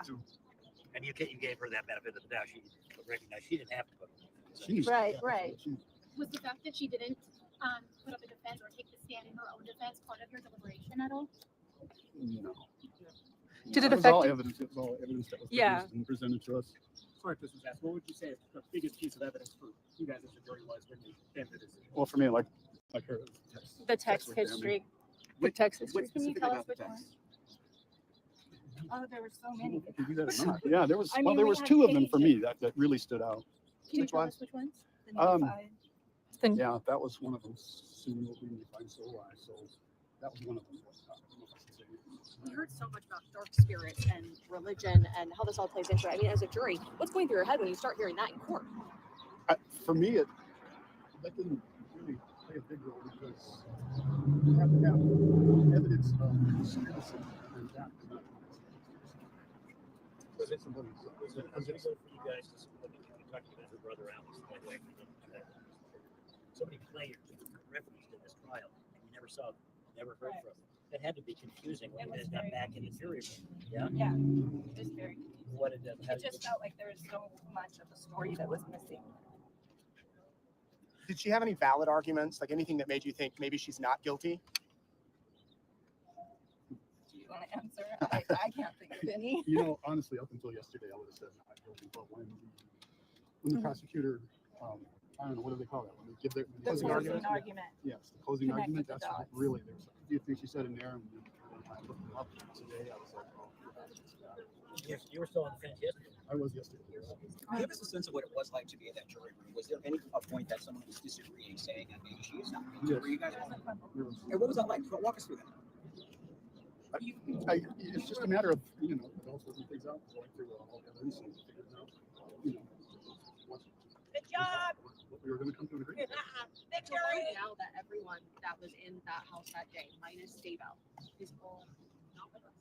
And you gave her that benefit of the doubt. She recognized she didn't have to put. She's- Right. Was the fact that she didn't put up a defense or take the stand in her own defense part of your deliberation at all? No. Did it It was all affect? evidence. It was all evidence that was Yeah. produced and presented to us. Sorry if this was asked. What would you say the biggest piece of evidence for you guys as a jury was when you came to this? Well, for me, like her. The text were damning. history. The text history? What Can you specifically tell about us the which one? text? Oh, there were so many. If you do that or not. Yeah, there was. I Well, mean, there we was had 2 of them for pages. me that really stood out. Can you Which tell ones? us which ones? The Um, notified. Yeah, that was one of them. Soon will be fine, so will I. So that was one of them. We heard so much about dark spirits and religion and how this all plays into it. I mean, as a jury, what's going through your head when you start hearing that in court? For me, that didn't really play a big role because you have to have evidence of conspiracy and that is not. Was it difficult for you guys to look at you talking about her brother Alex, by the way, so many players referenced in this trial, and you never saw them, never heard Right. from them. That had to be confusing when It you was guys got very back in the jury room. Yeah. Yeah, it was very confusing. What did that? It just felt like there was so much of the story that was missing. Did she have any valid arguments, like anything that made you think maybe she's not guilty? Do you want to answer? I can't think of any. You know, honestly, up until yesterday, I would have said not guilty. But when the prosecutor, I don't know, what do they call that? When they give their when they The give closing their- argument. Yes, the closing Connected argument. the That's dots. really there's a few things she said in there, and when I looked them up today, I was like, oh, You were still on the fence yesterday. I was yesterday. Give us a sense of what it was like to be in that jury room. Was there any a point that someone was disagreeing, saying that maybe she is not guilty? Yes. Were you guys? There was- And what was that like? Walk us through that. It's just a matter of, adults working things out, going through all evidence and figuring out, Good job. what we were going to come to an agreement. So right now that everyone that was in that house that day, minus Daybell, is all not with us.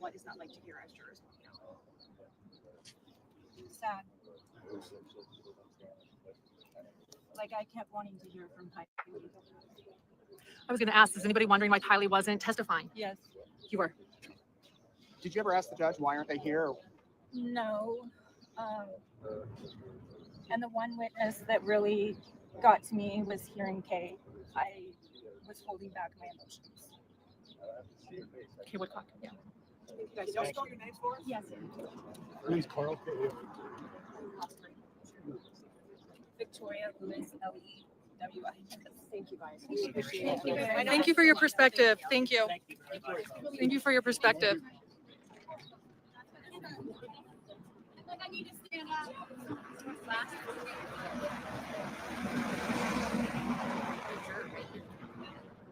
What is that like to hear as jurors? Sad. Like I kept wanting to hear from Heidi. I was going to ask, is anybody wondering why Kylie wasn't testifying? Yes. You were. Did you ever ask the judge why aren't they here? No. And the one witness that really got to me was hearing Kay. I was holding back my emotions. Okay, what clock? Yeah. You guys Can you spell your names for us? Yes. My name's Carl. Victoria Lewis, Lewis. Thank you guys. We appreciate it. Thank you for your perspective. Thank you. Thank you. Thank you for your perspective. Like I need to stand up.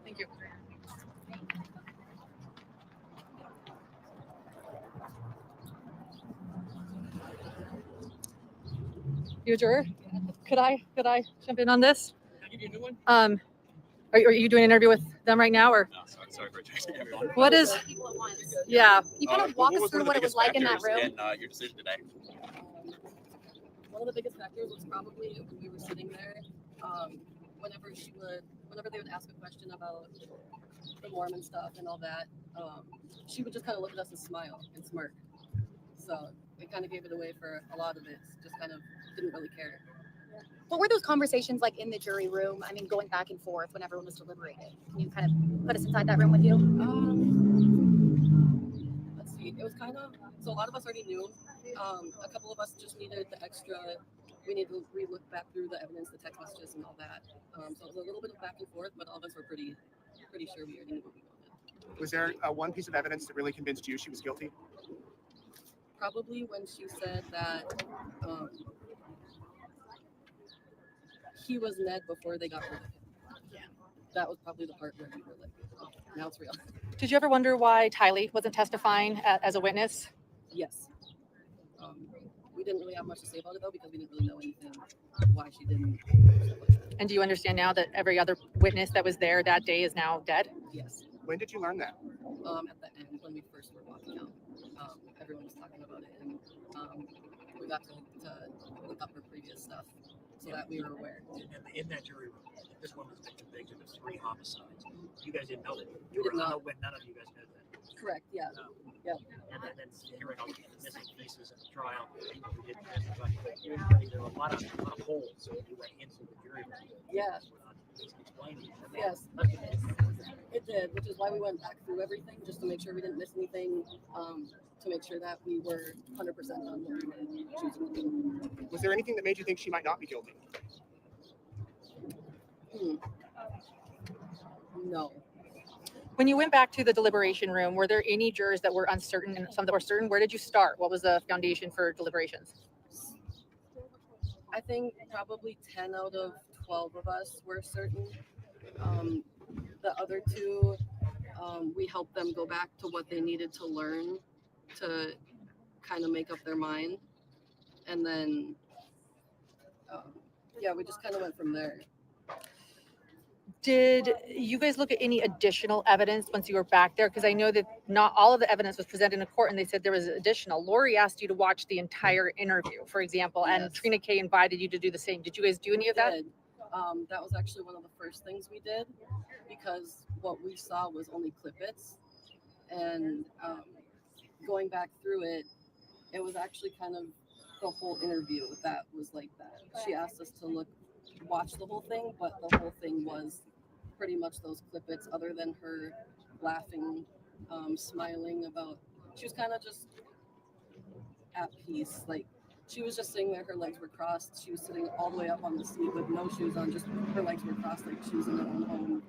Thank you. You a juror? Could I jump in on this? Are you doing an interview with them right now, or No, sorry for texting everyone. what is? People at once. Yeah, You kind of walk us through what it was like in that room. In, your decision today. One of the biggest factors was probably when we were sitting there, whenever they would ask a question about the Mormon stuff and all that, she would just kind of look at us and smile and smirk. So it kind of gave it away for a lot of it. Just kind of didn't really care. What were those conversations like in the jury room? I mean, going back and forth when everyone was deliberating. Can you kind of put us inside that room with you? Let's see. It was kind of, so a lot of us already knew. A couple of us just needed the extra. We needed to re-look back through the evidence, the text messages, and all that. So it was a little bit of back and forth, but all of us were pretty sure we already knew what we wanted. Was there one piece of evidence that really convinced you she was guilty? Probably when she said that he was Ned before they got rid of him. Yeah. That was probably the part where we were like, oh, now it's real. Did you ever wonder why Tylee wasn't testifying as a witness? Yes. We didn't really have much to say about it though because we didn't really know anything why she didn't. And do you understand now that every other witness that was there that day is now dead? Yes. When did you learn that? At the end, when we first were walking out, everyone was talking about it, and we got to look up her previous stuff so that we were aware. And in that jury room, this woman has been convicted of 3 homicides. You guys didn't know that. We did not. None of you guys knew that. Correct. Yeah. Yeah. And then hearing all the missing faces in the trial, people who didn't testify. There were a lot of holes so you went into the jury room. Yeah. Explaining. Yes. It did, which is why we went back through everything just to make sure we didn't miss anything. To make sure that we were 100% on what we were choosing to do. Was there anything that made you think she might not be guilty? No. When you went back to the deliberation room, were there any jurors that were uncertain and some that were certain? Where did you start? What was the foundation for deliberations? I think probably 10 out of 12 of us were certain. The other 2, we helped them go back to what they needed to learn to kind of make up their mind. And then, we just kind of went from there. Did you guys look at any additional evidence once you were back there? Because I know that not all of the evidence was presented in court and they said there was additional. Lori asked you to watch the entire interview, for example, and Yes. Trina K invited you to do the same. Did you guys do any of that? That was actually one of the first things we did because what we saw was only clippets. And going back through it, it was actually kind of the whole interview that was like that. She asked us to watch the whole thing, but the whole thing was pretty much those clippets other than her laughing, smiling about, she was kind of just at peace. Like she was just sitting there, her legs were crossed. She was sitting all the way up on the seat with no shoes on, just her legs were crossed like she was in her own home.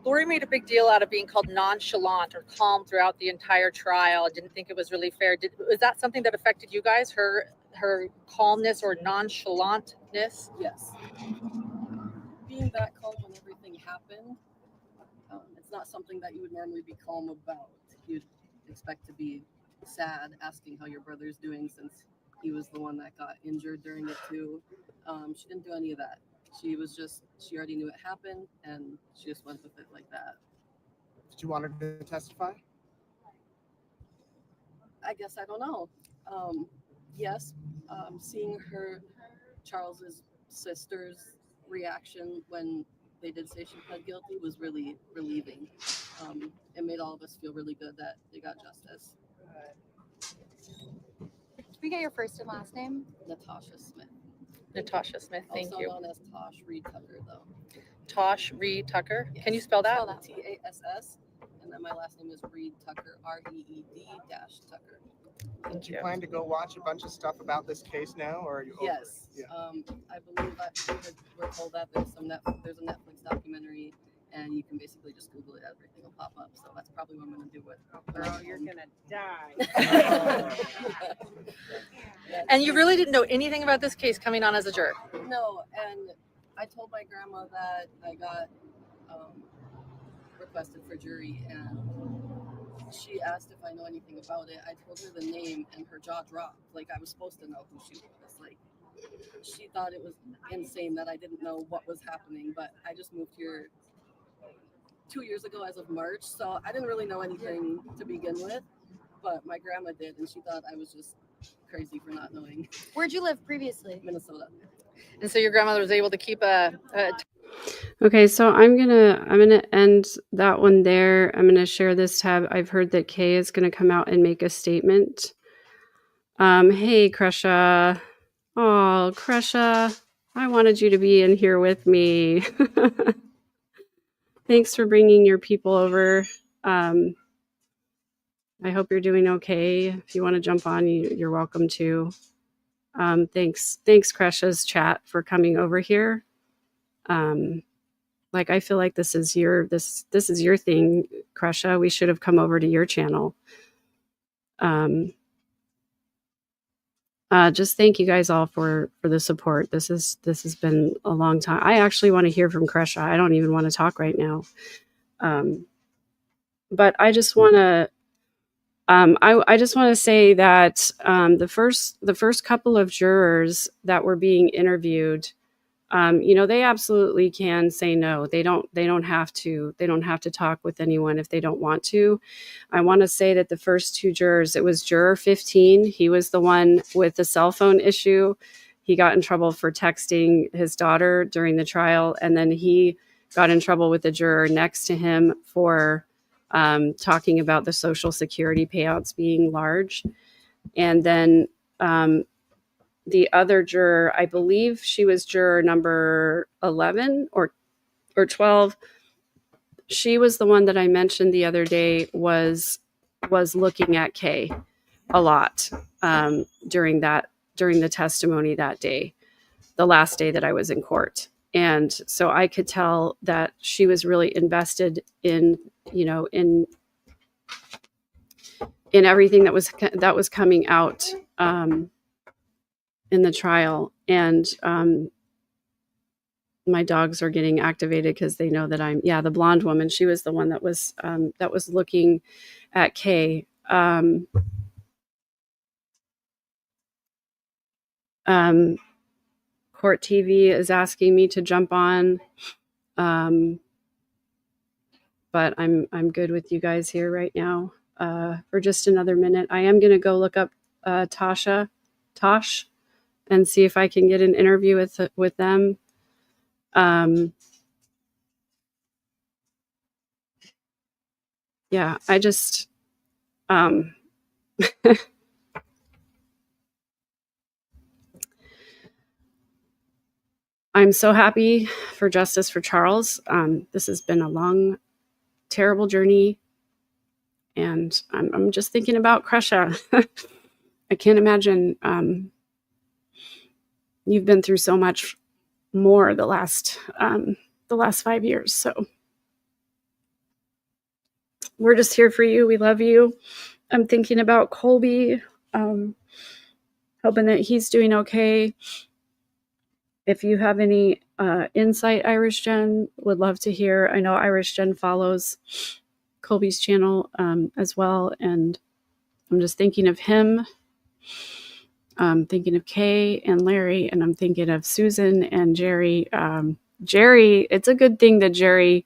Lori made a big deal out of being called nonchalant or calm throughout the entire trial. Didn't think it was really fair. Was that something that affected you guys, her calmness or nonchalantness? Yes. Being that calm when everything happened, it's not something that you would normally be calm about. You'd expect to be sad, asking how your brother's doing since he was the one that got injured during it too. She didn't do any of that. She already knew it happened and she just went with it like that. Did you want her to testify? I guess I don't know. Yes, seeing Charles's sister's reaction when they did say she pled guilty was really relieving. It made all of us feel really good that they got justice. Can we get your first and last name? Natasha Smith. Natasha Smith, thank also you. known as Tosh Reed Tucker, though. Tosh Reed Tucker. Yes. Can you spell that? TASS, and then my last name is Reed Tucker, REED-Tucker. Do you plan to go watch a bunch of stuff about this case now, or are you over it? Yes. Yeah. I believe that we're told that there's a Netflix documentary, and you can basically just Google it, everything will pop up. So that's probably what I'm going to do with. Girl, you're gonna die. And you really didn't know anything about this case coming on as a juror? No, and I told my grandma that I got requested for jury, and she asked if I know anything about it. I told her the name, and her jaw dropped. Like I was supposed to know who she was. Like she thought it was insane that I didn't know what was happening. But I just moved here 2 years ago as of March, so I didn't really know anything to begin with. But my grandma did, and she thought I was just crazy for not knowing. Where'd you live previously? Minnesota. And so your grandmother was able to keep Okay, so I'm gonna end that one there. I'm gonna share this tab. I've heard that Kay is gonna come out and make a statement. Hey, Kresha. Oh, Kresha, I wanted you to be in here with me. Thanks for bringing your people over. I hope you're doing okay. If you want to jump on, you're welcome to. Thanks, Kresha's chat for coming over here. Like I feel like this is your thing, Kresha. We should have come over to your channel. Just thank you guys all for the support. This has been a long time. I actually want to hear from Kresha. I don't even want to talk right now. But I just want to I just want to say that the first couple of jurors that were being interviewed, they absolutely can say no. They don't have to talk with anyone if they don't want to. I want to say that the first two jurors, it was juror 15. He was the one with the cell phone issue. He got in trouble for texting his daughter during the trial, and then he got in trouble with the juror next to him for talking about the Social Security payouts being large. And then the other juror, I believe she was juror number 11 or 12. She was the one that I mentioned the other day was looking at Kay a lot during the testimony that day, the last day that I was in court. And so I could tell that she was really invested in everything that was coming out in the trial. And my dogs are getting activated because they know that the blonde woman. She was the one that was looking at Kay. Court TV is asking me to jump on, but I'm good with you guys here right now for just another minute. I am going to go look up Tosh, and see if I can get an interview with them. Yeah, I just I'm so happy for justice for Charles. This has been a long, terrible journey, and I'm just thinking about Kresha. I can't imagine you've been through so much more the last 5 years. So we're just here for you. We love you. I'm thinking about Colby, hoping that he's doing okay. If you have any insight, Irish Jen, would love to hear. I know Irish Jen follows Colby's channel as well, and I'm just thinking of him. I'm thinking of Kay and Larry, and I'm thinking of Susan and Jerry. Jerry, it's a good thing that Jerry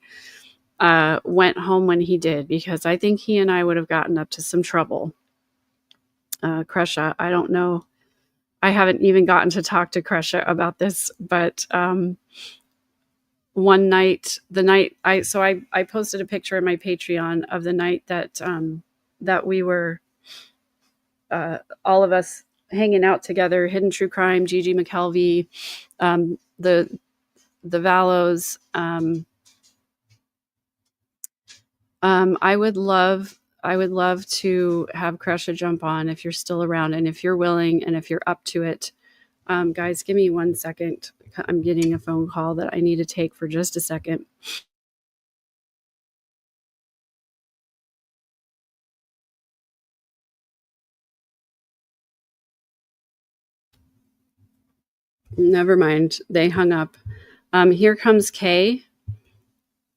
went home when he did, because I think he and I would have gotten up to some trouble. Kresha, I don't know. I haven't even gotten to talk to Kresha about this, but one night, I posted a picture in my Patreon of the night that we were all of us hanging out together, Hidden True Crime, Gigi McKelvey, the Valos. I would love to have Kresha jump on if you're still around and if you're willing and if you're up to it. Guys, give me 1 second. I'm getting a phone call that I need to take for just a second. Never mind. They hung up. Here comes Kay,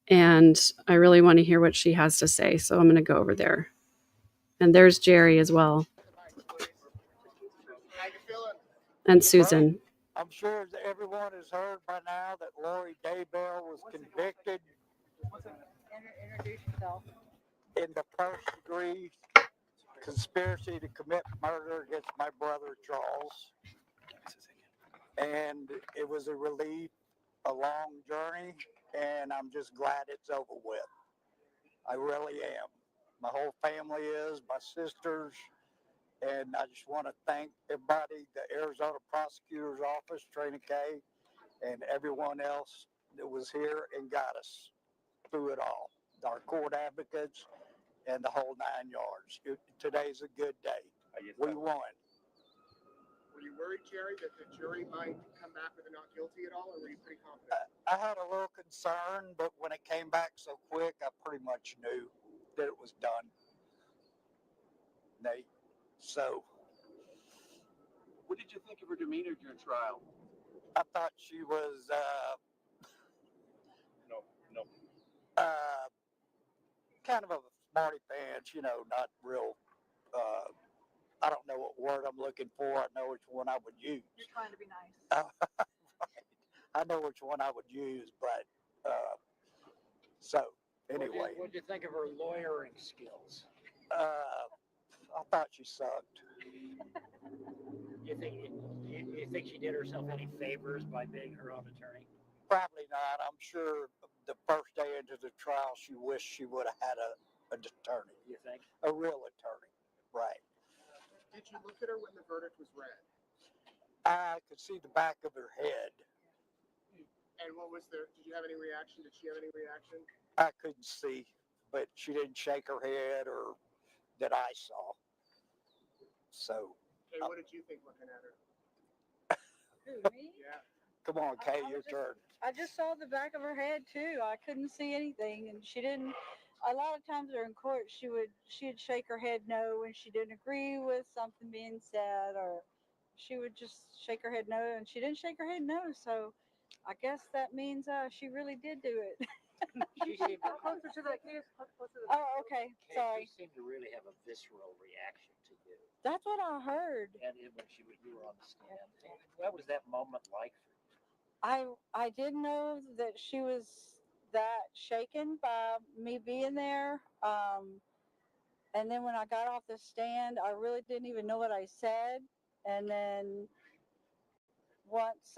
and I really want to hear what she has to say, so I'm going to go over there. And there's Jerry as well. And Susan. I'm sure everyone has heard by now that Lori Daybell was convicted in the first degree conspiracy to commit murder against my brother Charles. And it was a relief, a long journey, and I'm just glad it's over with. I really am. My whole family is, my sisters, And I just want to thank everybody, the Arizona Prosecutor's Office, Trina K, and everyone else that was here and got us through it all. Our court advocates and the whole 9 yards. Today's a good day. We won. Were you worried, Jerry, that the jury might come back with a not guilty at all, or were you pretty confident? I had a little concern, but when it came back so quick, I pretty much knew that it was done. Nate. So. What did you think of her demeanor during trial? I thought she was No. kind of a smarty pants, not real. I don't know what word I'm looking for. I know which one I would use. You're trying to be nice. I know which one I would use, but so anyway. What did you think of her lawyering skills? I thought she sucked. You think she did herself any favors by being her own attorney? Probably not. I'm sure the first day into the trial, she wished she would have had an attorney. You think? A real attorney, right. Did you look at her when the verdict was read? I could see the back of her head. And what was there? Did you have any reaction? Did she have any reaction? I couldn't see, but she didn't shake her head or that I saw. So. Kay, what did you think looking at her? Who, me? Yeah. Come on, Kay, your turn. I just saw the back of her head too. I couldn't see anything, and she didn't. A lot of times during court, she'd shake her head no when she didn't agree with something being said, or she would just shake her head no, and she didn't shake her head no. So I guess that means she really did do it. She seemed Closer to the case. Oh, okay. Sorry. She seemed to really have a visceral reaction to you. That's what I heard. And when you were on the stand, what was that moment like for you? I didn't know that she was that shaken by me being there. And then when I got off the stand, I really didn't even know what I said. And then once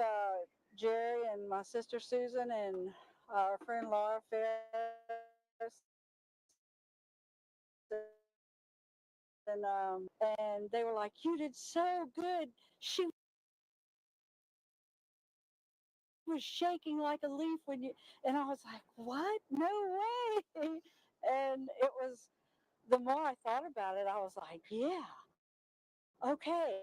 Jerry and my sister Susan and our friend Laura Ferris and they were like, "You did so good." She was shaking like a leaf when you, and I was like, "What? No way!" And it was, the more I thought about it, I was like, "Yeah, okay,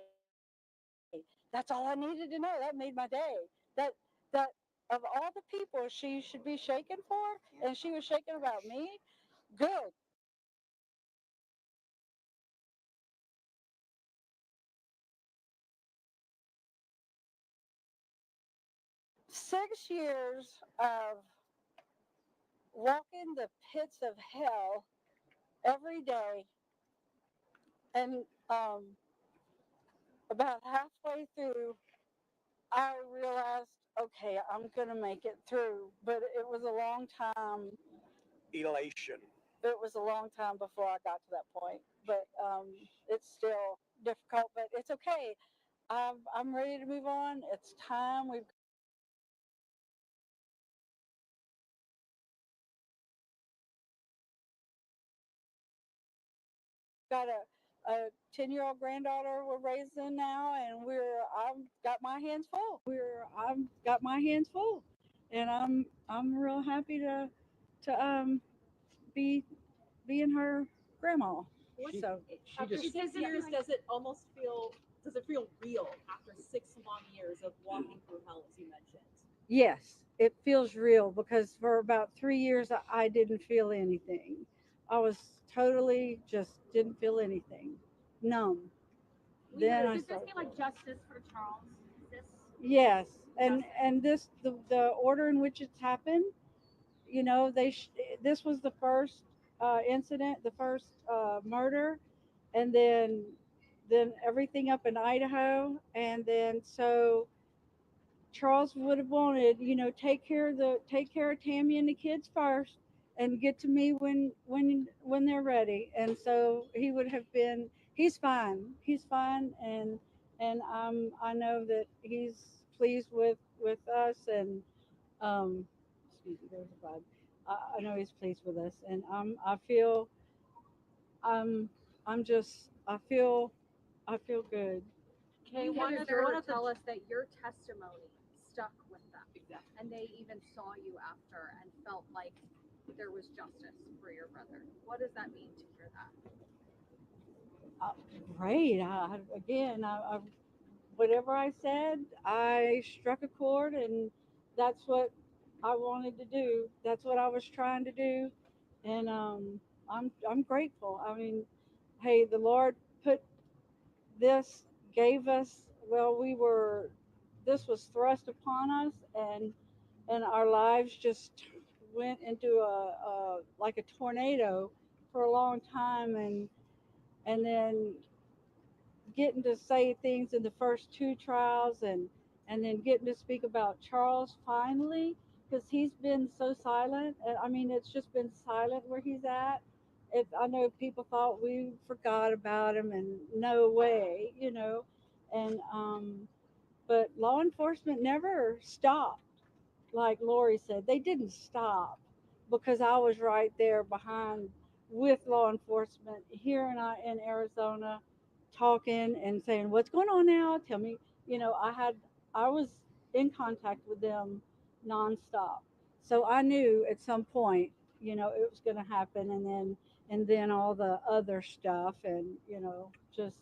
that's all I needed to know. That made my day. That of all the people she should be shaking for, and she was shaking about me. Good." 6 years of walking the pits of hell every day, and about halfway through, I realized, okay, I'm gonna make it through. But it was a long time. Elation. It was a long time before I got to that point. But it's still difficult. But it's okay. I'm ready to move on. It's time. We've got a 10-year-old granddaughter we're raising now, and I've got my hands full. I've got my hands full, and I'm real happy to be being her grandma. So After 6 years, does it feel real after 6 long years of walking through hell, as you mentioned? yes, it feels real, because for about 3 years I didn't feel anything. I was totally just didn't feel anything, numb. Then I Does this started. feel like justice for Charles? Is this Yes, and the order in which it's happened, this was the first incident, the first murder, and then everything up in Idaho, and then so Charles would have wanted, take care of Tammy and the kids first, and get to me when they're ready. And so he would have been. He's fine, and I know that he's pleased with us, and excuse me, there's a bug. I know he's pleased with us, and I feel I feel I feel good. Kay, one of the tell us that your testimony stuck with them. Exactly. And they even saw you after and felt like there was justice for your brother. What does that mean to hear that? Great. Whatever I said, I struck a chord, and that's what I wanted to do. That's what I was trying to do, and I'm grateful. I mean, hey, the Lord put this, gave us. Well, this was thrust upon us, and our lives just went into a like a tornado for a long time, and then getting to say things in the first two trials, and then getting to speak about Charles finally, because he's been so silent. And I mean, it's just been silent where he's at. I know people thought we forgot about him, and no way, and but law enforcement never stopped. Like Lori said, they didn't stop because I was right there behind with law enforcement here in Arizona, talking and saying, "What's going on now? Tell me." I was in contact with them nonstop, so I knew at some point, it was going to happen, and then all the other stuff, and just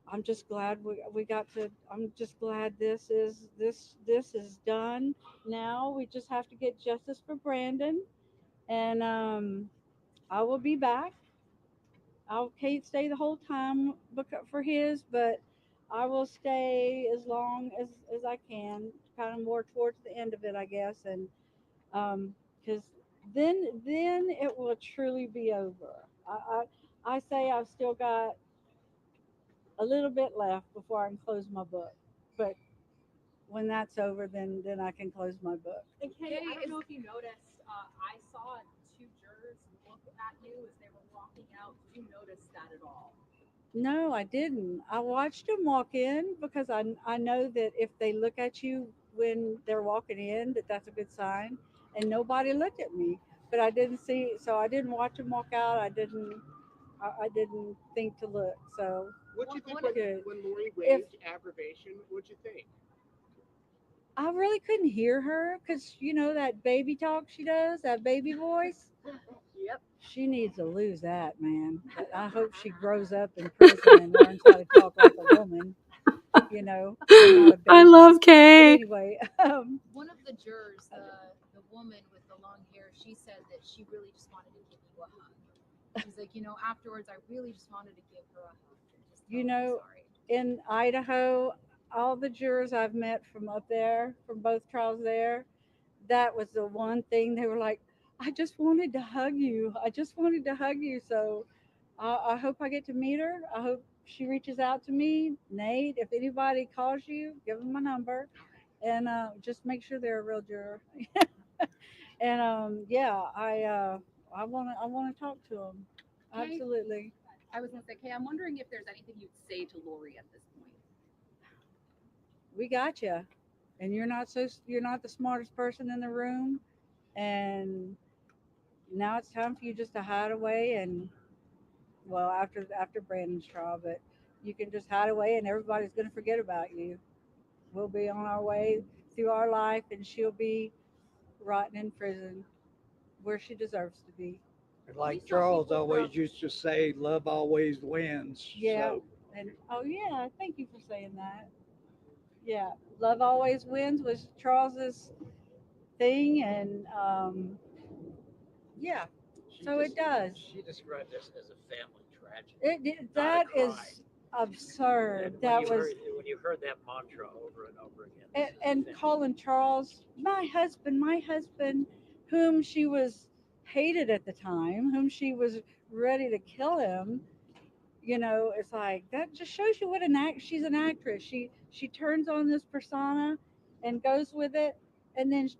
I'm just glad we got to. I'm just glad this is done. Now we just have to get justice for Brandon, and I will be back. I can't stay the whole time for his, but I will stay as long as I can, kind of more towards the end of it, I guess, and because then it will truly be over. I say I've still got a little bit left before I can close my book. But when that's over, then I can close my book. And Kay, I don't know if you noticed, I saw two jurors look at you as they were walking out. Did you notice that at all? No, I didn't. I watched them walk in because I know that if they look at you when they're walking in, that's a good sign. And nobody looked at me, but I didn't see. So I didn't watch them walk out. I didn't think to look. So What'd you think good. when Lori waived aggravation? What'd you think? I really couldn't hear her because that baby talk she does, that baby voice. Yep. She needs to lose that, man. I hope she grows up in prison and learns how to talk like a woman, and not a I baby. love But Kay. anyway, One of the jurors, the woman with the long hair, she said that she really just wanted to give you a hug. She's like, afterwards, I really just wanted to give her a hug. And just tell her sorry. in Idaho, all the jurors I've met from up there, from both trials there, that was the one thing they were like, I just wanted to hug you. I just wanted to hug you. So I hope I get to meet her. I hope she reaches out to me. Nate, if anybody calls you, give them my number, and just make sure they're a real juror. And yeah, I want to talk to them. Kay? Absolutely. I was gonna say, Kay, I'm wondering if there's anything you'd say to Lori at this point. We got you, and you're not the smartest person in the room, and now it's time for you just to hide away, and well, after Brandon's trial, but you can just hide away and everybody's going to forget about you. We'll be on our way through our life, and she'll be rotting in prison where she deserves to be. And like Charles always used to say, love always wins. Yeah. So And oh yeah, thank you for saying that. Yeah, love always wins was Charles's thing, and yeah, so it does. She described this as a family tragedy. That is absurd. And That when was you heard that mantra over and over again. and calling Charles my husband, whom she was hated at the time, whom she was ready to kill him. It's like that just shows you what she's an actress. She turns on this persona and goes with it, and then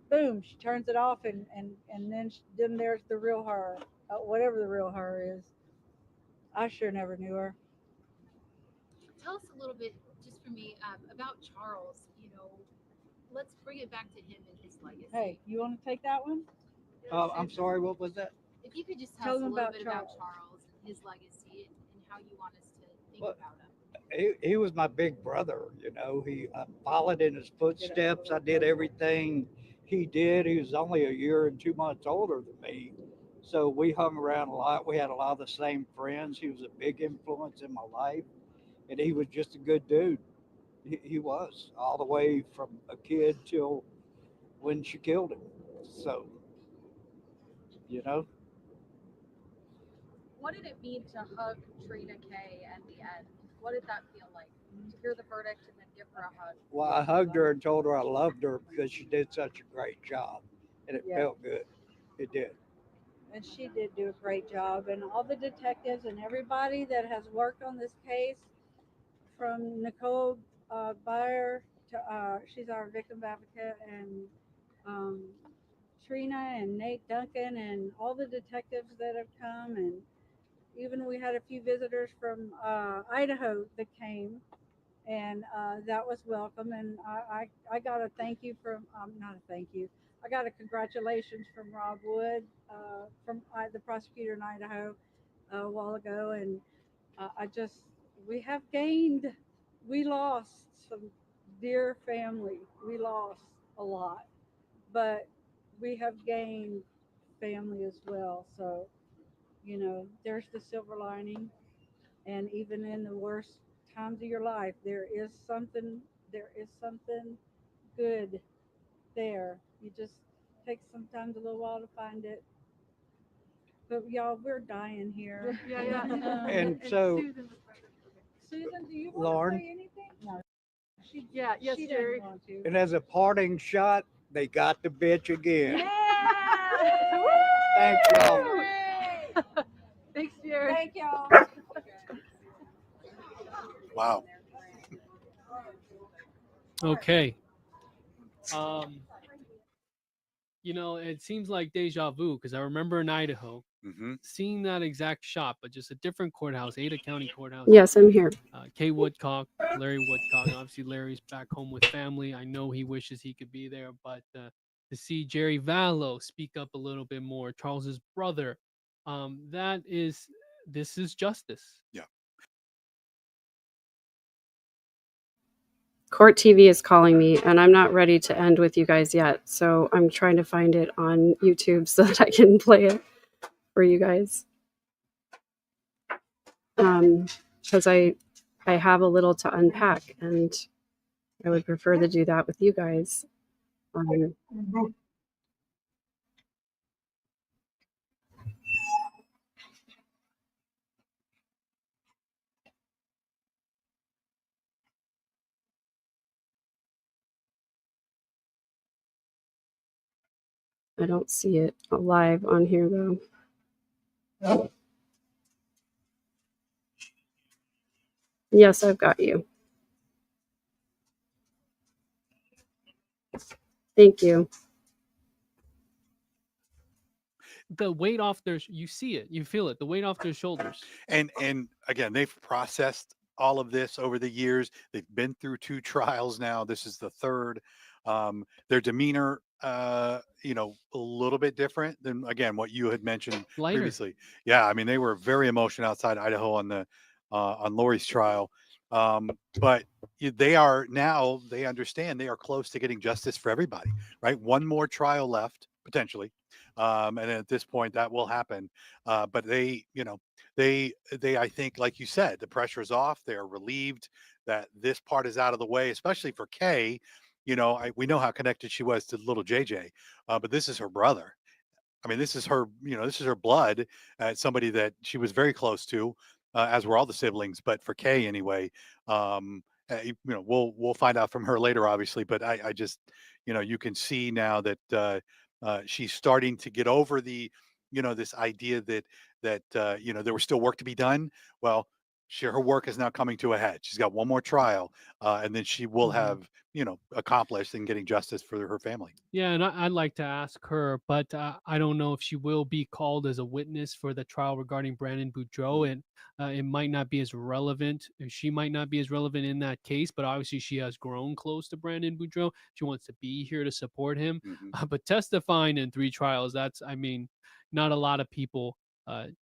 boom, she turns it off, and then there's the real her, whatever the real her is. I sure never knew her. Tell us a little bit, just for me, about Charles. Let's bring it back to him and his legacy. Hey, you want to take that one? I'm sorry, what was that? If you could just Tell tell us a them little about bit about Charles and his legacy and how you want us to think about him? He was my big brother, you know. I followed in his footsteps. I did everything he did. He was only a year and 2 months older than me. So we hung around a lot. We had a lot of the same friends. He was a big influence in my life. And he was just a good dude. He was, all the way from a kid till when she killed him. So, you know, What did it mean to hug Trina K at the end? What did that feel like? To hear the verdict and then give her a hug? well, I hugged her and told her I loved her because she did such a great job. And it Yeah. felt good. It did. And she did do a great job. And all the detectives and everybody that has worked on this case, from Nicole Byer to she's our victim advocate, and um, Trina and Nate Duncan and all the detectives that have come, and even we had a few visitors from Idaho that came, and that was welcome. And I got a thank you from not a thank you. I got a congratulations from Rob Wood, from the prosecutor in Idaho, a while ago, and I just we have gained. We lost some dear family. We lost a lot, but we have gained family as well. So, you know, there's the silver lining. And even in the worst times of your life, there is something good there. You just take sometimes a little while to find it. But y'all, we're dying here. Yeah. And so, Susan, do you want to Lauren, say anything? No, she, Yes, she Jerry. doesn't want to. and as a parting shot, they got the bitch again. Yeah! Thanks, y'all. Thanks, Jerry. Thank y'all. Wow. Okay. You know, it seems like deja vu because I remember in Idaho seeing that exact shot, but just a different courthouse, Ada County Courthouse. Yes, I'm here. Kay Woodcock, Larry Woodcock. Obviously, Larry's back home with family. I know he wishes he could be there, but to see Jerry Vallow speak up a little bit more, Charles's brother, this is justice. Yeah. Court TV is calling me, and I'm not ready to end with you guys yet. So I'm trying to find it on YouTube so that I can play it for you guys. Because I have a little to unpack, and I would prefer to do that with you guys. I don't see it live on here though. Yes, I've got you. Thank you. The weight off you see it, you feel it, the weight off their shoulders. And again, they've processed all of this over the years. They've been through 2 trials now. This is the third. Their demeanor, you know, a little bit different than again what you had mentioned Lighter. previously. Yeah, I mean they were very emotional outside Idaho on Lori's trial. But they understand they are close to getting justice for everybody, right? One more trial left potentially. And at this point that will happen. But they, you know, they, I think, like you said, the pressure is off. They're relieved that this part is out of the way, especially for Kay. You know, we know how connected she was to little JJ, but this is her brother. I mean, this is her, you know, this is her blood, somebody that she was very close to, as were all the siblings. But for Kay, anyway, you know, we'll find out from her later, obviously. But I just, you know, you can see now that she's starting to get over the, you know, this idea that you know there was still work to be done. Well, her work is now coming to a head. She's got one more trial, and then she will have, you know, accomplished in getting justice for her family. Yeah, and I'd like to ask her, but I don't know if she will be called as a witness for the trial regarding Brandon Boudreaux, and it might not be as relevant. She might not be as relevant in that case, but obviously she has grown close to Brandon Boudreaux. She wants to be here to support him. But testifying in 3 trials, I mean, not a lot of people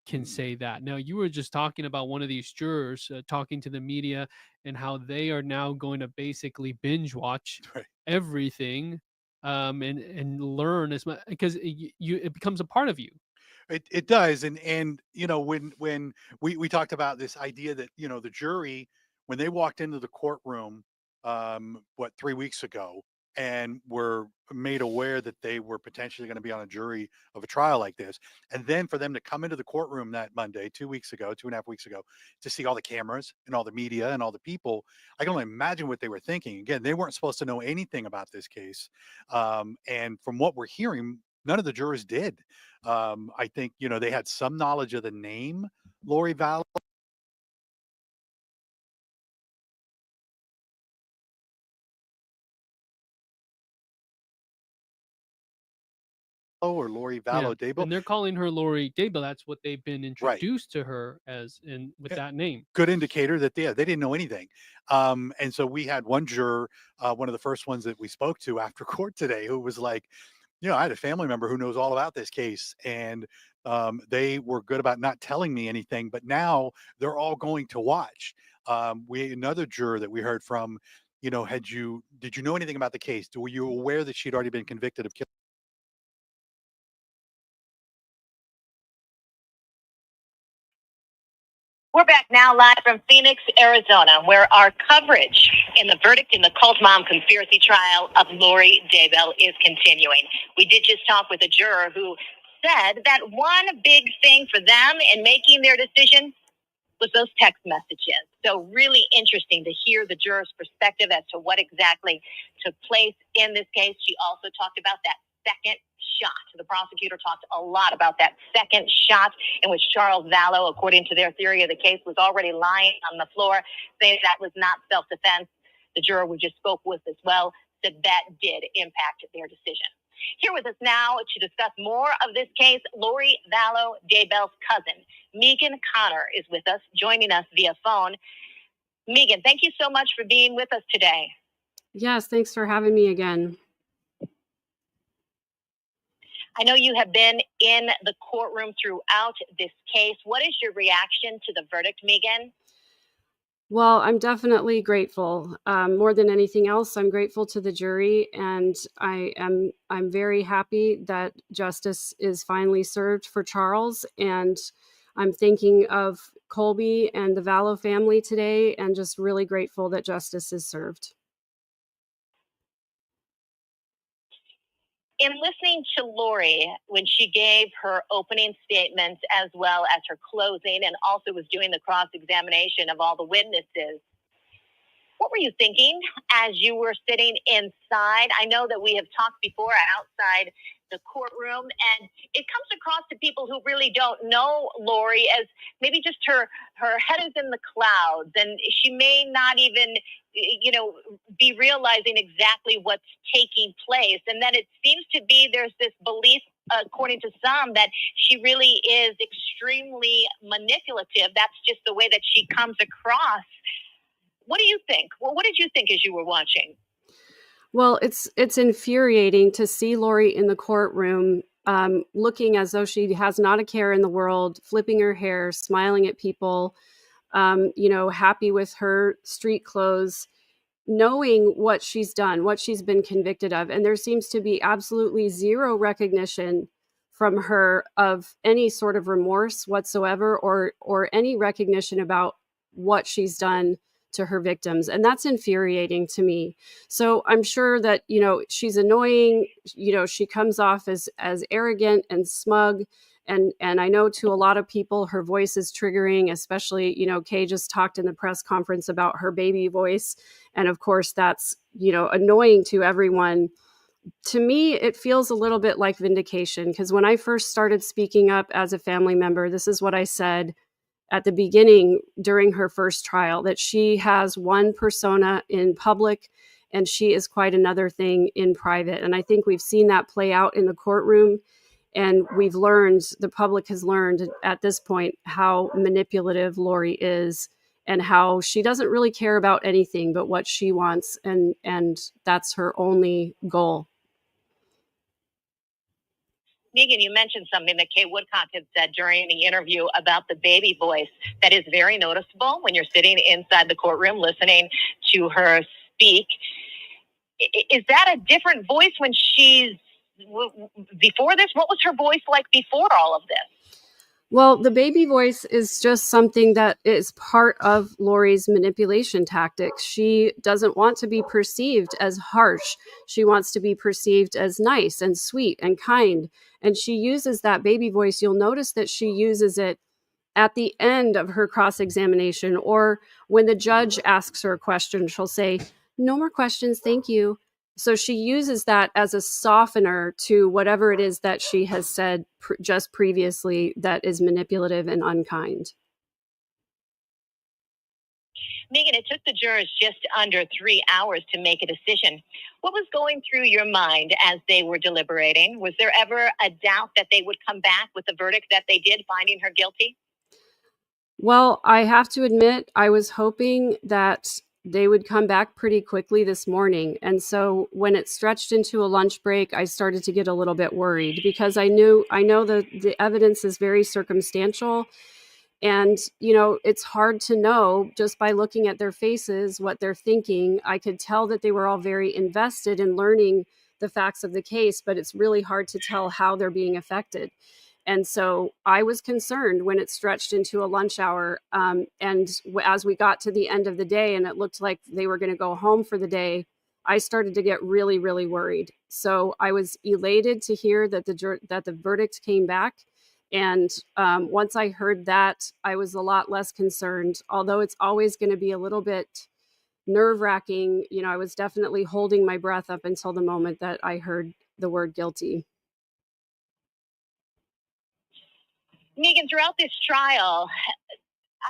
can say that. Now, you were just talking about one of these jurors talking to the media and how they are now going to basically binge watch everything and learn as much because it becomes a part of you. It does, and when we talked about this idea that the jury, when they walked into the courtroom, 3 weeks ago, and were made aware that they were potentially going to be on a jury of a trial like this, and then for them to come into the courtroom that Monday, 2 weeks ago, 2.5 weeks ago, to see all the cameras and all the media and all the people, I can only imagine what they were thinking. Again, they weren't supposed to know anything about this case, and from what we're hearing, none of the jurors did. I think, they had some knowledge of the name Lori Vallow or Lori Yeah, Vallow Daybell. and they're calling her Lori Daybell. That's what they've been Right. introduced to her as, in with that name. Good indicator that they didn't know anything. And so we had one juror, one of the first ones that we spoke to after court today, who was like, I had a family member who knows all about this case, and they were good about not telling me anything, but now they're all going to watch. We another juror that we heard from, did you know anything about the case? Were you aware that she'd already been convicted of killing? We're back now live from Phoenix, Arizona, where our coverage in the verdict in the cult mom conspiracy trial of Lori Daybell is continuing. We did just talk with a juror who said that one big thing for them in making their decision was those text messages. So really interesting to hear the juror's perspective as to what exactly took place in this case. She also talked about that second shot. The prosecutor talked a lot about that second shot in which Charles Vallow, according to their theory of the case, was already lying on the floor, saying that was not self-defense. The juror we just spoke with as well said that did impact their decision. Here with us now to discuss more of this case, Lori Vallow Daybell's cousin, Megan Connor, is with us, joining us via phone. Megan, thank you so much for being with us today. Yes, thanks for having me again. I know you have been in the courtroom throughout this case. What is your reaction to the verdict, Megan? Well, I'm definitely grateful. More than anything else, I'm grateful to the jury, and I'm very happy that justice is finally served for Charles. And I'm thinking of Colby and the Vallow family today, and just really grateful that justice is served. In listening to Lori, when she gave her opening statements as well as her closing, and also was doing the cross-examination of all the witnesses, what were you thinking as you were sitting inside? I know that we have talked before outside the courtroom, and it comes across to people who really don't know Lori as maybe just her head is in the clouds, and she may not even be realizing exactly what's taking place. And then it seems to be there's this belief, according to some, that she really is extremely manipulative. That's just the way that she comes across. What do you think? Well, what did you think as you were watching? Well, it's infuriating to see Lori in the courtroom, looking as though she has not a care in the world, flipping her hair, smiling at people, happy with her street clothes, knowing what she's done, what she's been convicted of. And there seems to be absolutely zero recognition from her of any sort of remorse whatsoever, or any recognition about what she's done to her victims. And that's infuriating to me. So I'm sure that, she's annoying. She comes off as arrogant and smug. And I know to a lot of people, her voice is triggering, especially, Kay just talked in the press conference about her baby voice. And of course, that's, annoying to everyone. To me, it feels a little bit like vindication, because when I first started speaking up as a family member, this is what I said at the beginning during her first trial, that she has one persona in public and she is quite another thing in private. And I think we've seen that play out in the courtroom. And the public has learned at this point how manipulative Lori is, and how she doesn't really care about anything but what she wants. And that's her only goal. Megan, you mentioned something that Kay Woodcock had said during the interview about the baby voice that is very noticeable when you're sitting inside the courtroom listening to her speak. Is that a different voice when she's before this? What was her voice like before all of this? Well, the baby voice is just something that is part of Lori's manipulation tactics. She doesn't want to be perceived as harsh. She wants to be perceived as nice and sweet and kind. And she uses that baby voice. You'll notice that she uses it at the end of her cross-examination, or when the judge asks her a question, she'll say, "No more questions, thank you." So she uses that as a softener to whatever it is that she has said just previously that is manipulative and unkind. Megan, it took the jurors just under 3 hours to make a decision. What was going through your mind as they were deliberating? Was there ever a doubt that they would come back with the verdict that they did, finding her guilty? Well, I have to admit, I was hoping that they would come back pretty quickly this morning. And so when it stretched into a lunch break, I started to get a little bit worried because I know the evidence is very circumstantial. And, it's hard to know just by looking at their faces what they're thinking. I could tell that they were all very invested in learning the facts of the case, but it's really hard to tell how they're being affected. And so I was concerned when it stretched into a lunch hour. As we got to the end of the day and it looked like they were going to go home for the day, I started to get really, really worried. So I was elated to hear that the verdict came back. And once I heard that, I was a lot less concerned, although it's always going to be a little bit nerve-wracking. I was definitely holding my breath up until the moment that I heard the word guilty. Megan, throughout this trial,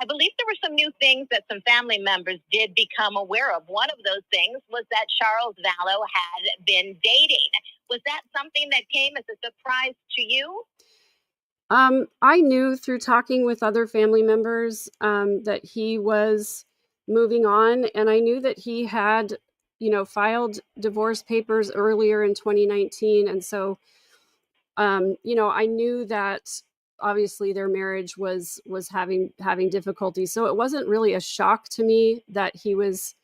I believe there were some new things that some family members did become aware of. One of those things was that Charles Vallow had been dating. Was that something that came as a surprise to you? I knew through talking with other family members that he was moving on, and I knew that he had, filed divorce papers earlier in 2019, and so, I knew that obviously their marriage was having difficulty. So it wasn't really a shock to me that he was,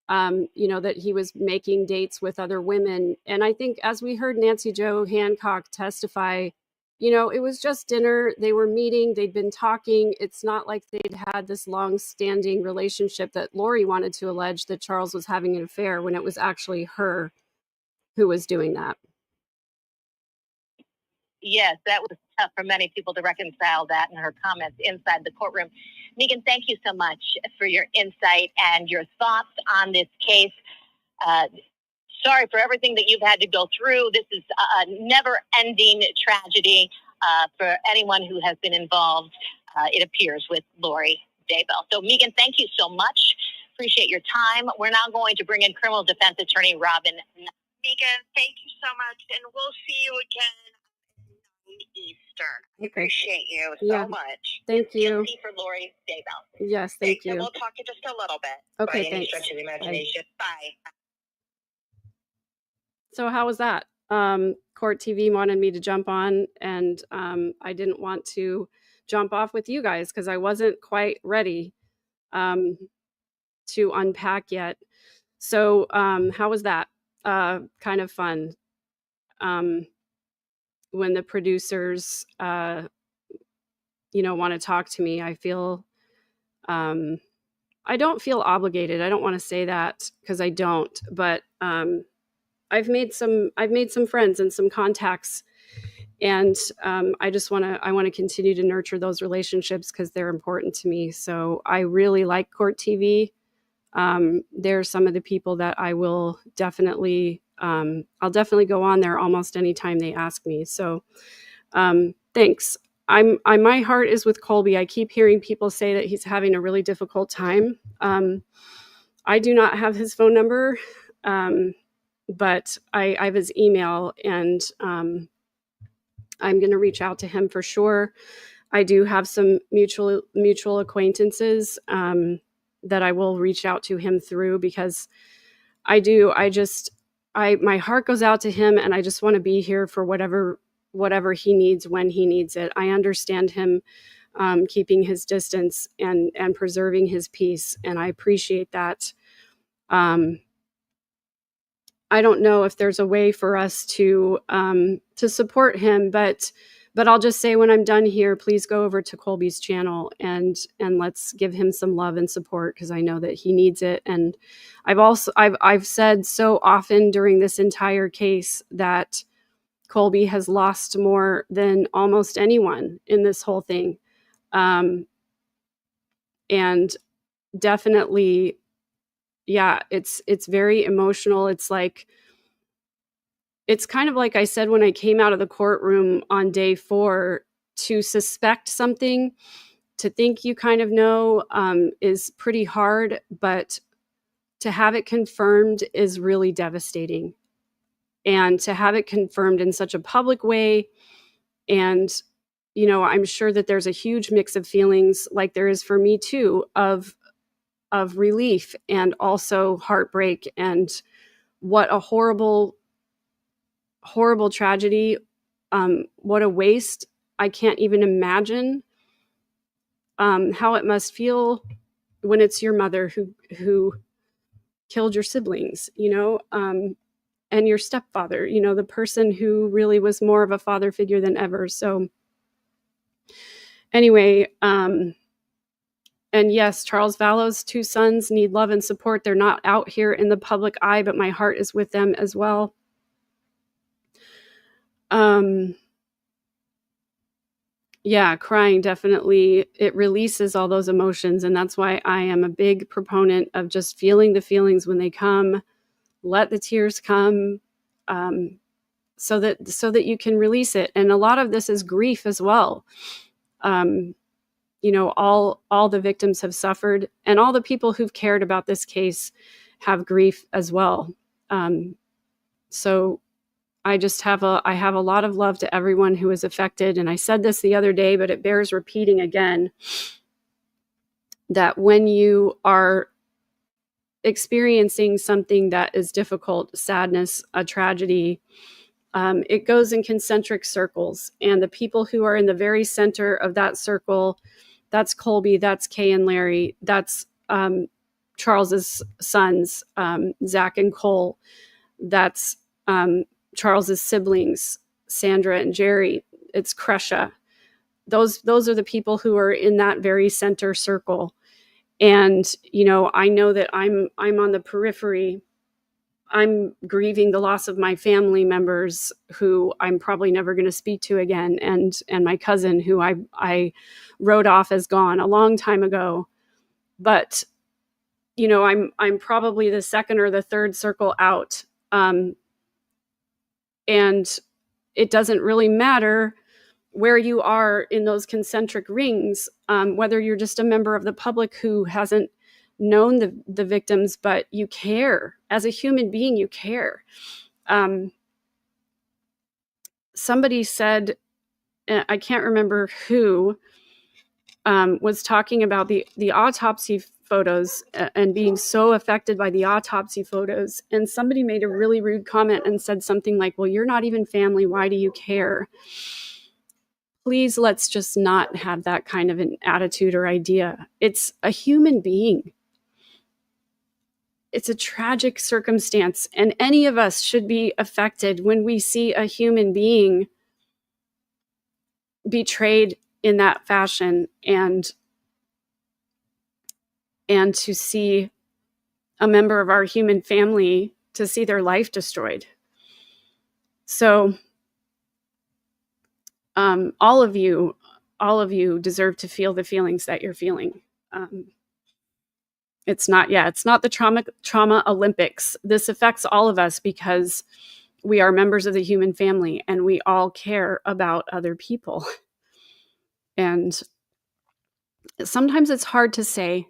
that he was making dates with other women. And I think as we heard Nancy Jo Hancock testify, it was just dinner. They were meeting, they'd been talking. It's not like they'd had this long-standing relationship that Lori wanted to allege that Charles was having an affair when it was actually her who was doing that. Yes, that was tough for many people to reconcile that in her comments inside the courtroom. Megan, thank you so much for your insight and your thoughts on this case. Sorry for everything that you've had to go through. This is a never-ending tragedy for anyone who has been involved, it appears, with Lori Daybell. So, Megan, thank you so much. Appreciate your time. We're now going to bring in criminal defense attorney Robin. Megan, thank you so much, and we'll see you again Eastern. I appreciate you so much. Thank you. Guilty for Lori Daybell. Yes, thank you. And we'll talk in just a little bit. Okay, by any thanks. stretch of the imagination. Bye. So how was that? Court TV wanted me to jump on, and I didn't want to jump off with you guys because I wasn't quite ready to unpack yet. So how was that? Kind of fun. When the producers, want to talk to me, I feel, I don't feel obligated. I don't want to say that because I don't, but I've made some friends and some contacts, and I want to continue to nurture those relationships because they're important to me. So I really like Court TV. They're some of the people that I will definitely, I'll definitely go on there almost anytime they ask me. So thanks. My heart is with Colby. I keep hearing people say that he's having a really difficult time. I do not have his phone number, but I have his email, and I'm going to reach out to him for sure. I do have some mutual acquaintances that I will reach out to him through because my heart goes out to him, and I just want to be here for whatever whatever he needs when he needs it. I understand him keeping his distance and preserving his peace, and I appreciate that. I don't know if there's a way for us to support him, but I'll just say when I'm done here, please go over to Colby's channel and let's give him some love and support, because I know that he needs it. And I've said so often during this entire case that Colby has lost more than almost anyone in this whole thing. And definitely, yeah, it's very emotional. It's kind of like I said when I came out of the courtroom on day 4, to suspect something, to think you kind of know, is pretty hard, but to have it confirmed is really devastating. And to have it confirmed in such a public way, and I'm sure that there's a huge mix of feelings, like there is for me too, of relief and also heartbreak, and what a horrible tragedy. What a waste. I can't even imagine how it must feel when it's your mother who killed your siblings, and your stepfather, the person who really was more of a father figure than ever. So anyway, and yes, Charles Vallow's 2 sons need love and support. They're not out here in the public eye, but my heart is with them as well. Yeah, crying definitely, it releases all those emotions, and that's why I am a big proponent of just feeling the feelings when they come. Let the tears come, so that you can release it. And a lot of this is grief as well. All the victims have suffered, and all the people who've cared about this case have grief as well. So I have a lot of love to everyone who is affected. And I said this the other day, but it bears repeating again, that when you are experiencing something that is difficult, sadness, a tragedy, it goes in concentric circles. And the people who are in the very center of that circle, that's Colby, that's Kay and Larry, that's Charles's sons, Zach and Cole, that's Charles's siblings, Sandra and Jerry, it's Cresha. Those are the people who are in that very center circle. And, I know that I'm on the periphery. I'm grieving the loss of my family members who I'm probably never going to speak to again. And my cousin who I wrote off as gone a long time ago. But, I'm probably the second or the third circle out. And it doesn't really matter where you are in those concentric rings, whether you're just a member of the public who hasn't known the victims, but you care. As a human being, you care. Somebody said, I can't remember who, was talking about the autopsy photos and being so affected by the autopsy photos. And somebody made a really rude comment and said something like, well, you're not even family. Why do you care? Please, let's just not have that kind of an attitude or idea. It's a human being. It's a tragic circumstance, and any of us should be affected when we see a human being betrayed in that fashion, and to see a member of our human family, to see their life destroyed. So all of you deserve to feel the feelings that you're feeling. It's not the trauma Olympics. This affects all of us because we are members of the human family and we all care about other people. And sometimes it's hard to say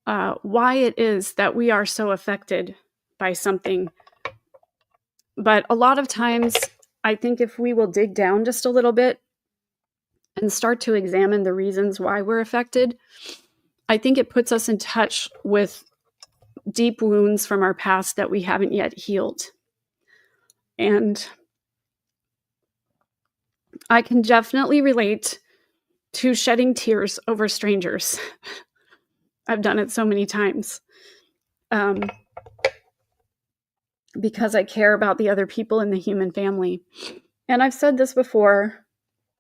why it is that we are so affected by something. But a lot of times, I think if we will dig down just a little bit and start to examine the reasons why we're affected, I think it puts us in touch with deep wounds from our past that we haven't yet healed. And I can definitely relate to shedding tears over strangers. I've done it so many times because I care about the other people in the human family. And I've said this before,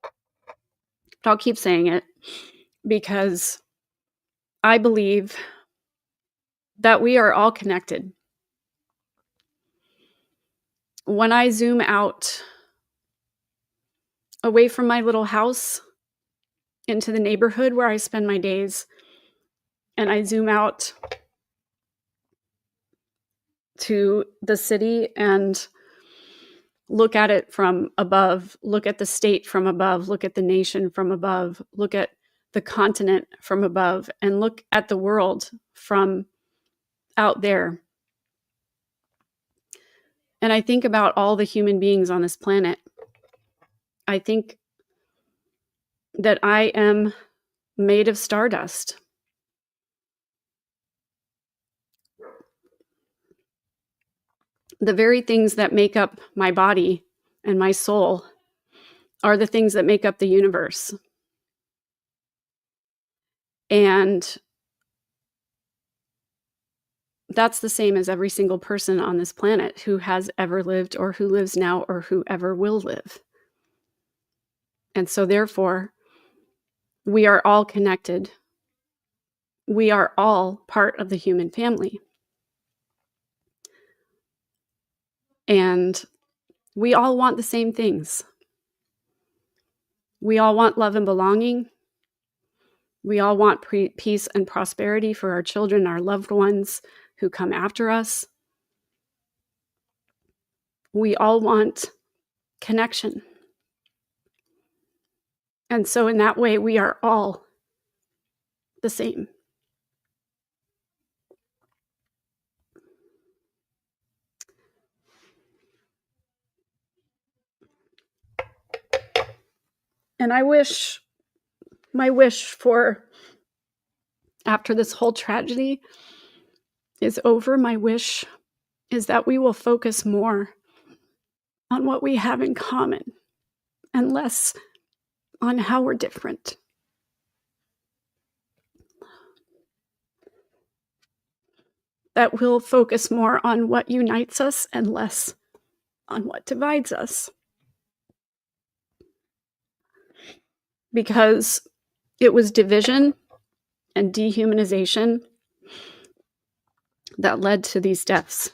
but I'll keep saying it because I believe that we are all connected. When I zoom out away from my little house into the neighborhood where I spend my days, and I zoom out to the city and look at it from above, look at the state from above, look at the nation from above, look at the continent from above, and look at the world from out there. And I think about all the human beings on this planet. I think that I am made of stardust. The very things that make up my body and my soul are the things that make up the universe. And that's the same as every single person on this planet who has ever lived or who lives now or who ever will live. And so therefore, we are all connected. We are all part of the human family. And we all want the same things. We all want love and belonging. We all want peace and prosperity for our children, our loved ones who come after us. We all want connection. And so in that way, we are all the same. And my wish for after this whole tragedy is over, my wish is that we will focus more on what we have in common and less on how we're different. That we'll focus more on what unites us and less on what divides us. Because it was division and dehumanization that led to these deaths.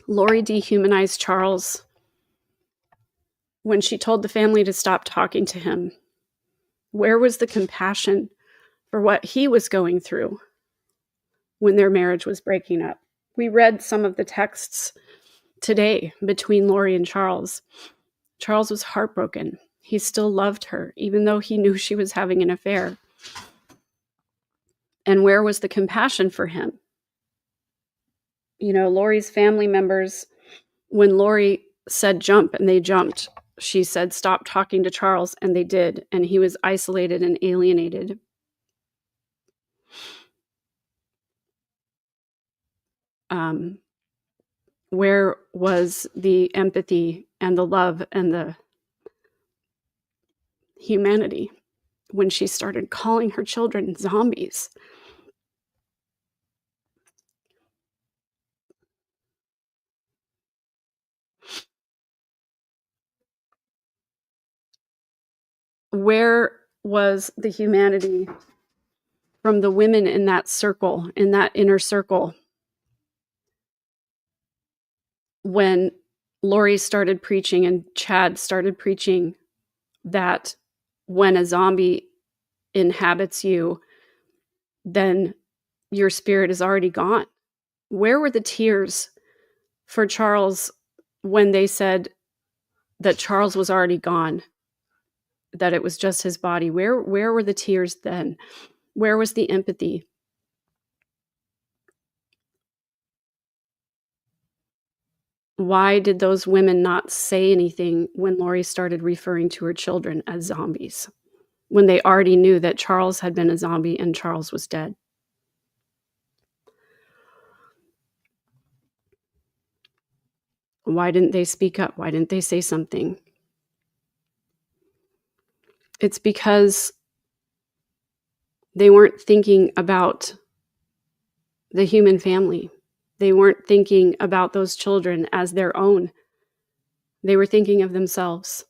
Lori dehumanized Charles when she told the family to stop talking to him. Where was the compassion for what he was going through when their marriage was breaking up? We read some of the texts today between Lori and Charles. Charles was heartbroken. He still loved her, even though he knew she was having an affair. And where was the compassion for him? You know, Lori's family members, when Lori said jump and they jumped, she said stop talking to Charles, and they did. And he was isolated and alienated. Where was the empathy and the love and the humanity when she started calling her children zombies? Where was the humanity from the women in that circle, in that inner circle, when Lori started preaching and Chad started preaching that when a zombie inhabits you, then your spirit is already gone? Where were the tears for Charles when they said that Charles was already gone, that it was just his body? Where were the tears then? Where was the empathy? Why did those women not say anything when Lori started referring to her children as zombies? when they already knew that Charles had been a zombie and Charles was dead. Why didn't they speak up? Why didn't they say something? It's because they weren't thinking about the human family. They weren't thinking about those children as their own. They were thinking of themselves.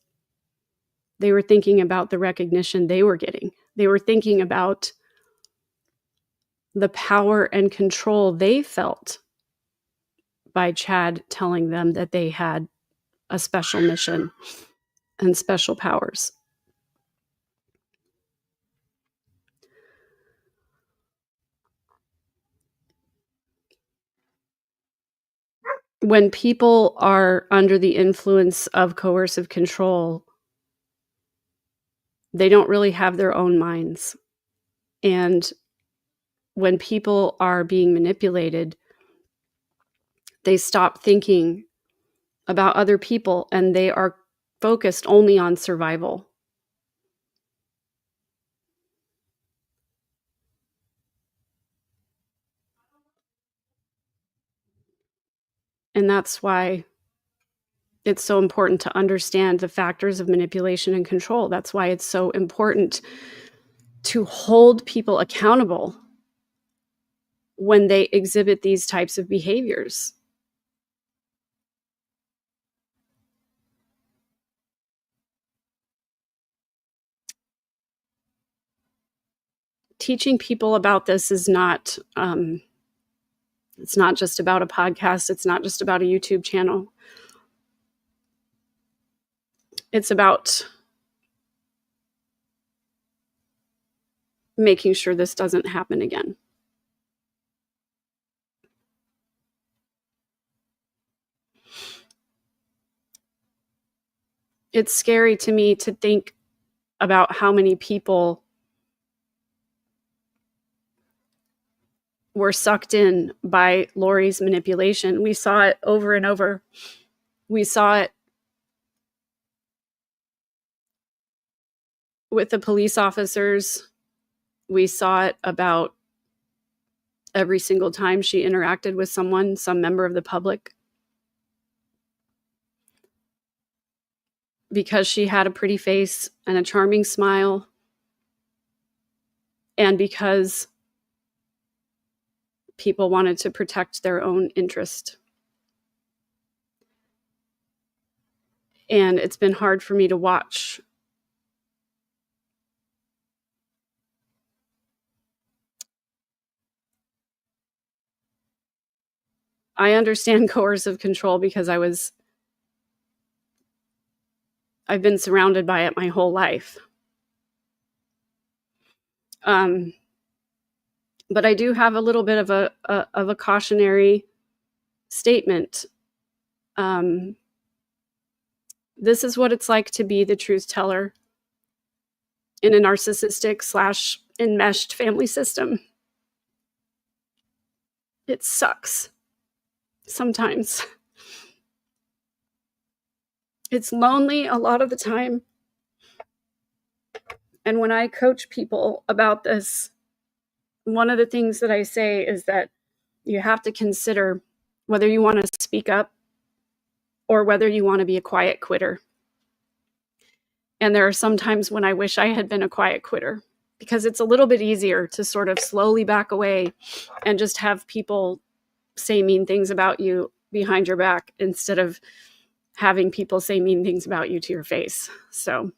They were thinking about the recognition they were getting. They were thinking about the power and control they felt by Chad telling them that they had a special mission and special powers. When people are under the influence of coercive control, they don't really have their own minds. And when people are being manipulated, they stop thinking about other people and they are focused only on survival. And that's why it's so important to understand the factors of manipulation and control. That's why it's so important to hold people accountable when they exhibit these types of behaviors. Teaching people about this is not, it's not just about a podcast. It's not just about a YouTube channel. It's about making sure this doesn't happen again. It's scary to me to think about how many people were sucked in by Lori's manipulation. We saw it over and over. We saw it with the police officers. We saw it about every single time she interacted with someone, some member of the public. Because she had a pretty face and a charming smile, and because people wanted to protect their own interest. And it's been hard for me to watch. I understand coercive control because I've been surrounded by it my whole life. But I do have a little bit of a cautionary statement. This is what it's like to be the truth teller in a narcissistic / enmeshed family system. It sucks sometimes. It's lonely a lot of the time. And when I coach people about this, one of the things that I say is that you have to consider whether you want to speak up or whether you want to be a quiet quitter. And there are some times when I wish I had been a quiet quitter, because it's a little bit easier to sort of slowly back away and just have people say mean things about you behind your back instead of having people say mean things about you to your face. So,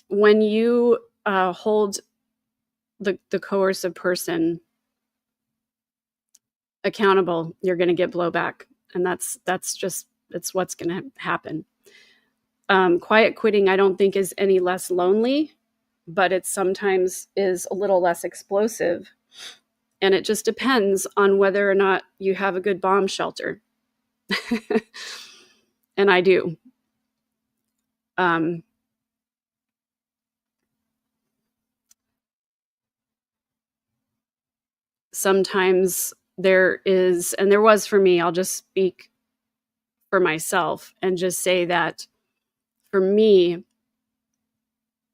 when you hold the coercive person accountable, you're going to get blowback, and that's what's going to happen. Quiet quitting, I don't think, is any less lonely, but it sometimes is a little less explosive, and it just depends on whether or not you have a good bomb shelter. And I do. Sometimes there is, and there was for me, I'll just speak for myself and just say that for me,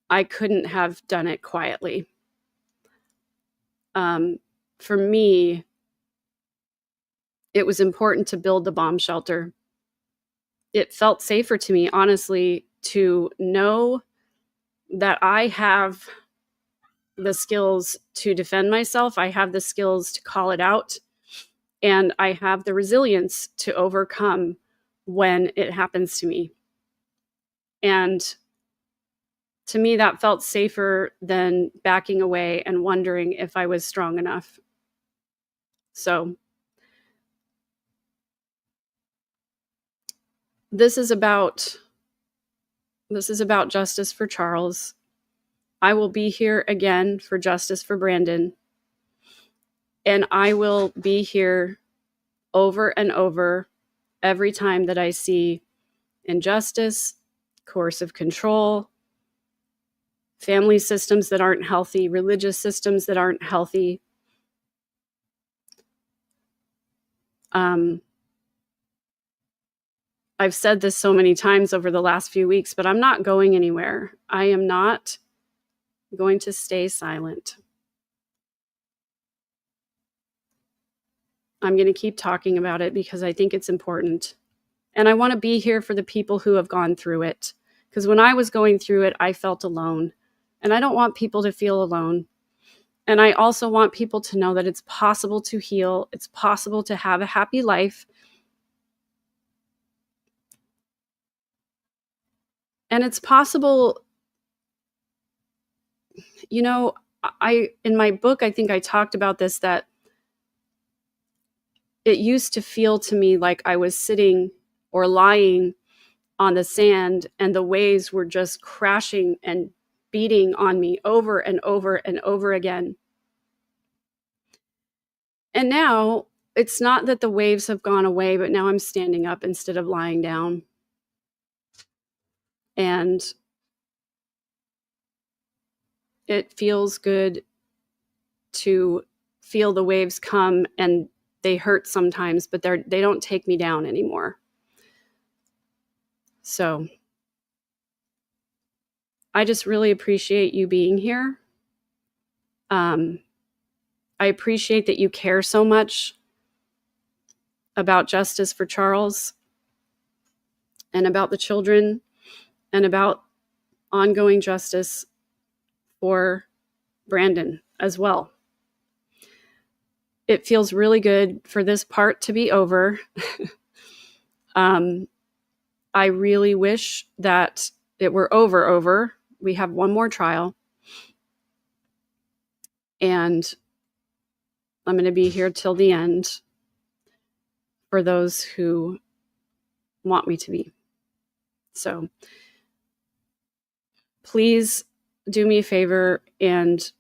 I couldn't have done it quietly. For me, it was important to build the bomb shelter. It felt safer to me, honestly, to know that I have the skills to defend myself. I have the skills to call it out. And I have the resilience to overcome when it happens to me. And to me, that felt safer than backing away and wondering if I was strong enough. So this is about justice for Charles. I will be here again for justice for Brandon. And I will be here over and over every time that I see injustice, coercive control, family systems that aren't healthy, religious systems that aren't healthy. I've said this so many times over the last few weeks, but I'm not going anywhere. I am not going to stay silent. I'm going to keep talking about it because I think it's important. And I want to be here for the people who have gone through it. Because when I was going through it, I felt alone. And I don't want people to feel alone. And I also want people to know that it's possible to heal. It's possible to have a happy life. And it's possible, you know, in my book, I think I talked about this, that it used to feel to me like I was sitting or lying on the sand and the waves were just crashing and beating on me over and over and over again. And now it's not that the waves have gone away, but now I'm standing up instead of lying down. And it feels good to feel the waves come, and they hurt sometimes, but they don't take me down anymore. So I just really appreciate you being here. I appreciate that you care so much about justice for Charles and about the children and about ongoing justice for Brandon as well. It feels really good for this part to be over. I really wish that it were over. We have one more trial. And I'm going to be here till the end for those who want me to be. So please do me a favor and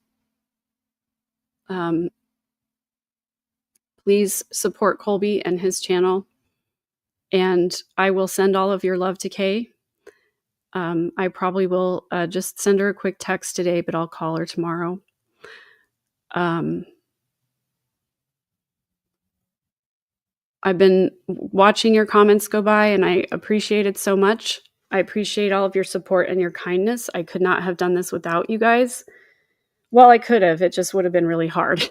please support Colby and his channel. And I will send all of your love to Kay. I probably will just send her a quick text today, but I'll call her tomorrow. I've been watching your comments go by, and I appreciate it so much. I appreciate all of your support and your kindness. I could not have done this without you guys. Well, I could have. It just would have been really hard.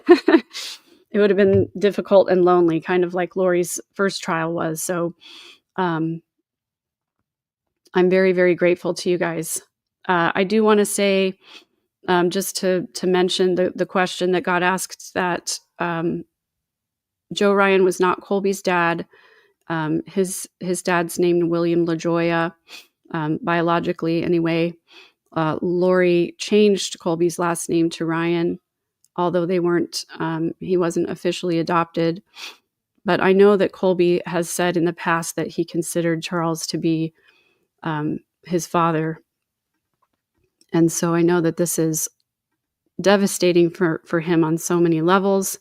It would have been difficult and lonely, kind of like Lori's first trial was. So I'm very, very grateful to you guys. I do want to say, just to mention the question that got asked, that Joe Ryan was not Colby's dad. His dad's named William LaJoya, biologically anyway. Lori changed Colby's last name to Ryan, although he wasn't officially adopted. But I know that Colby has said in the past that he considered Charles to be his father. And so I know that this is devastating for him on so many levels.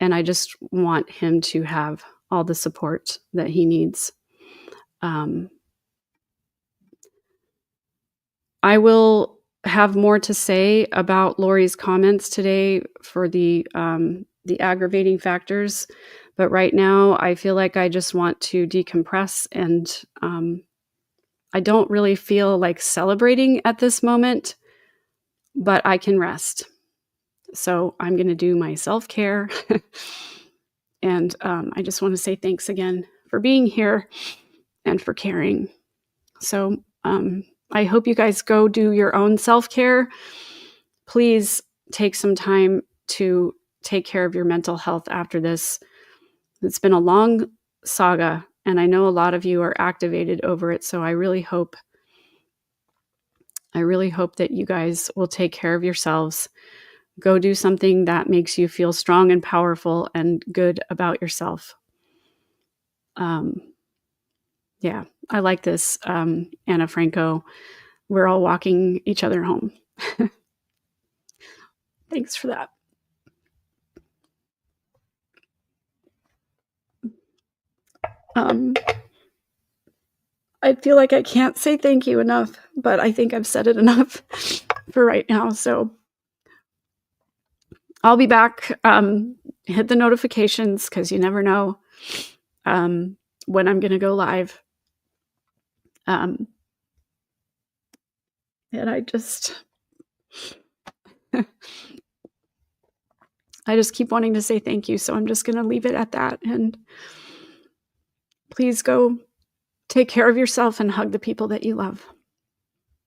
And I just want him to have all the support that he needs. I will have more to say about Lori's comments today for the aggravating factors, But right now, I feel like I just want to decompress, and I don't really feel like celebrating at this moment, but I can rest. So I'm going to do my self-care. And I just want to say thanks again for being here and for caring. So I hope you guys go do your own self-care. Please take some time to take care of your mental health after this. It's been a long saga, and I know a lot of you are activated over it. So I really hope that you guys will take care of yourselves. Go do something that makes you feel strong and powerful and good about yourself. Yeah, I like this, Anna Franco. We're all walking each other home. Thanks for that. I feel like I can't say thank you enough, but I think I've said it enough for right now. So I'll be back. Hit the notifications because you never know when I'm going to go live. And I just keep wanting to say thank you. So I'm just going to leave it at that. And please go take care of yourself and hug the people that you love.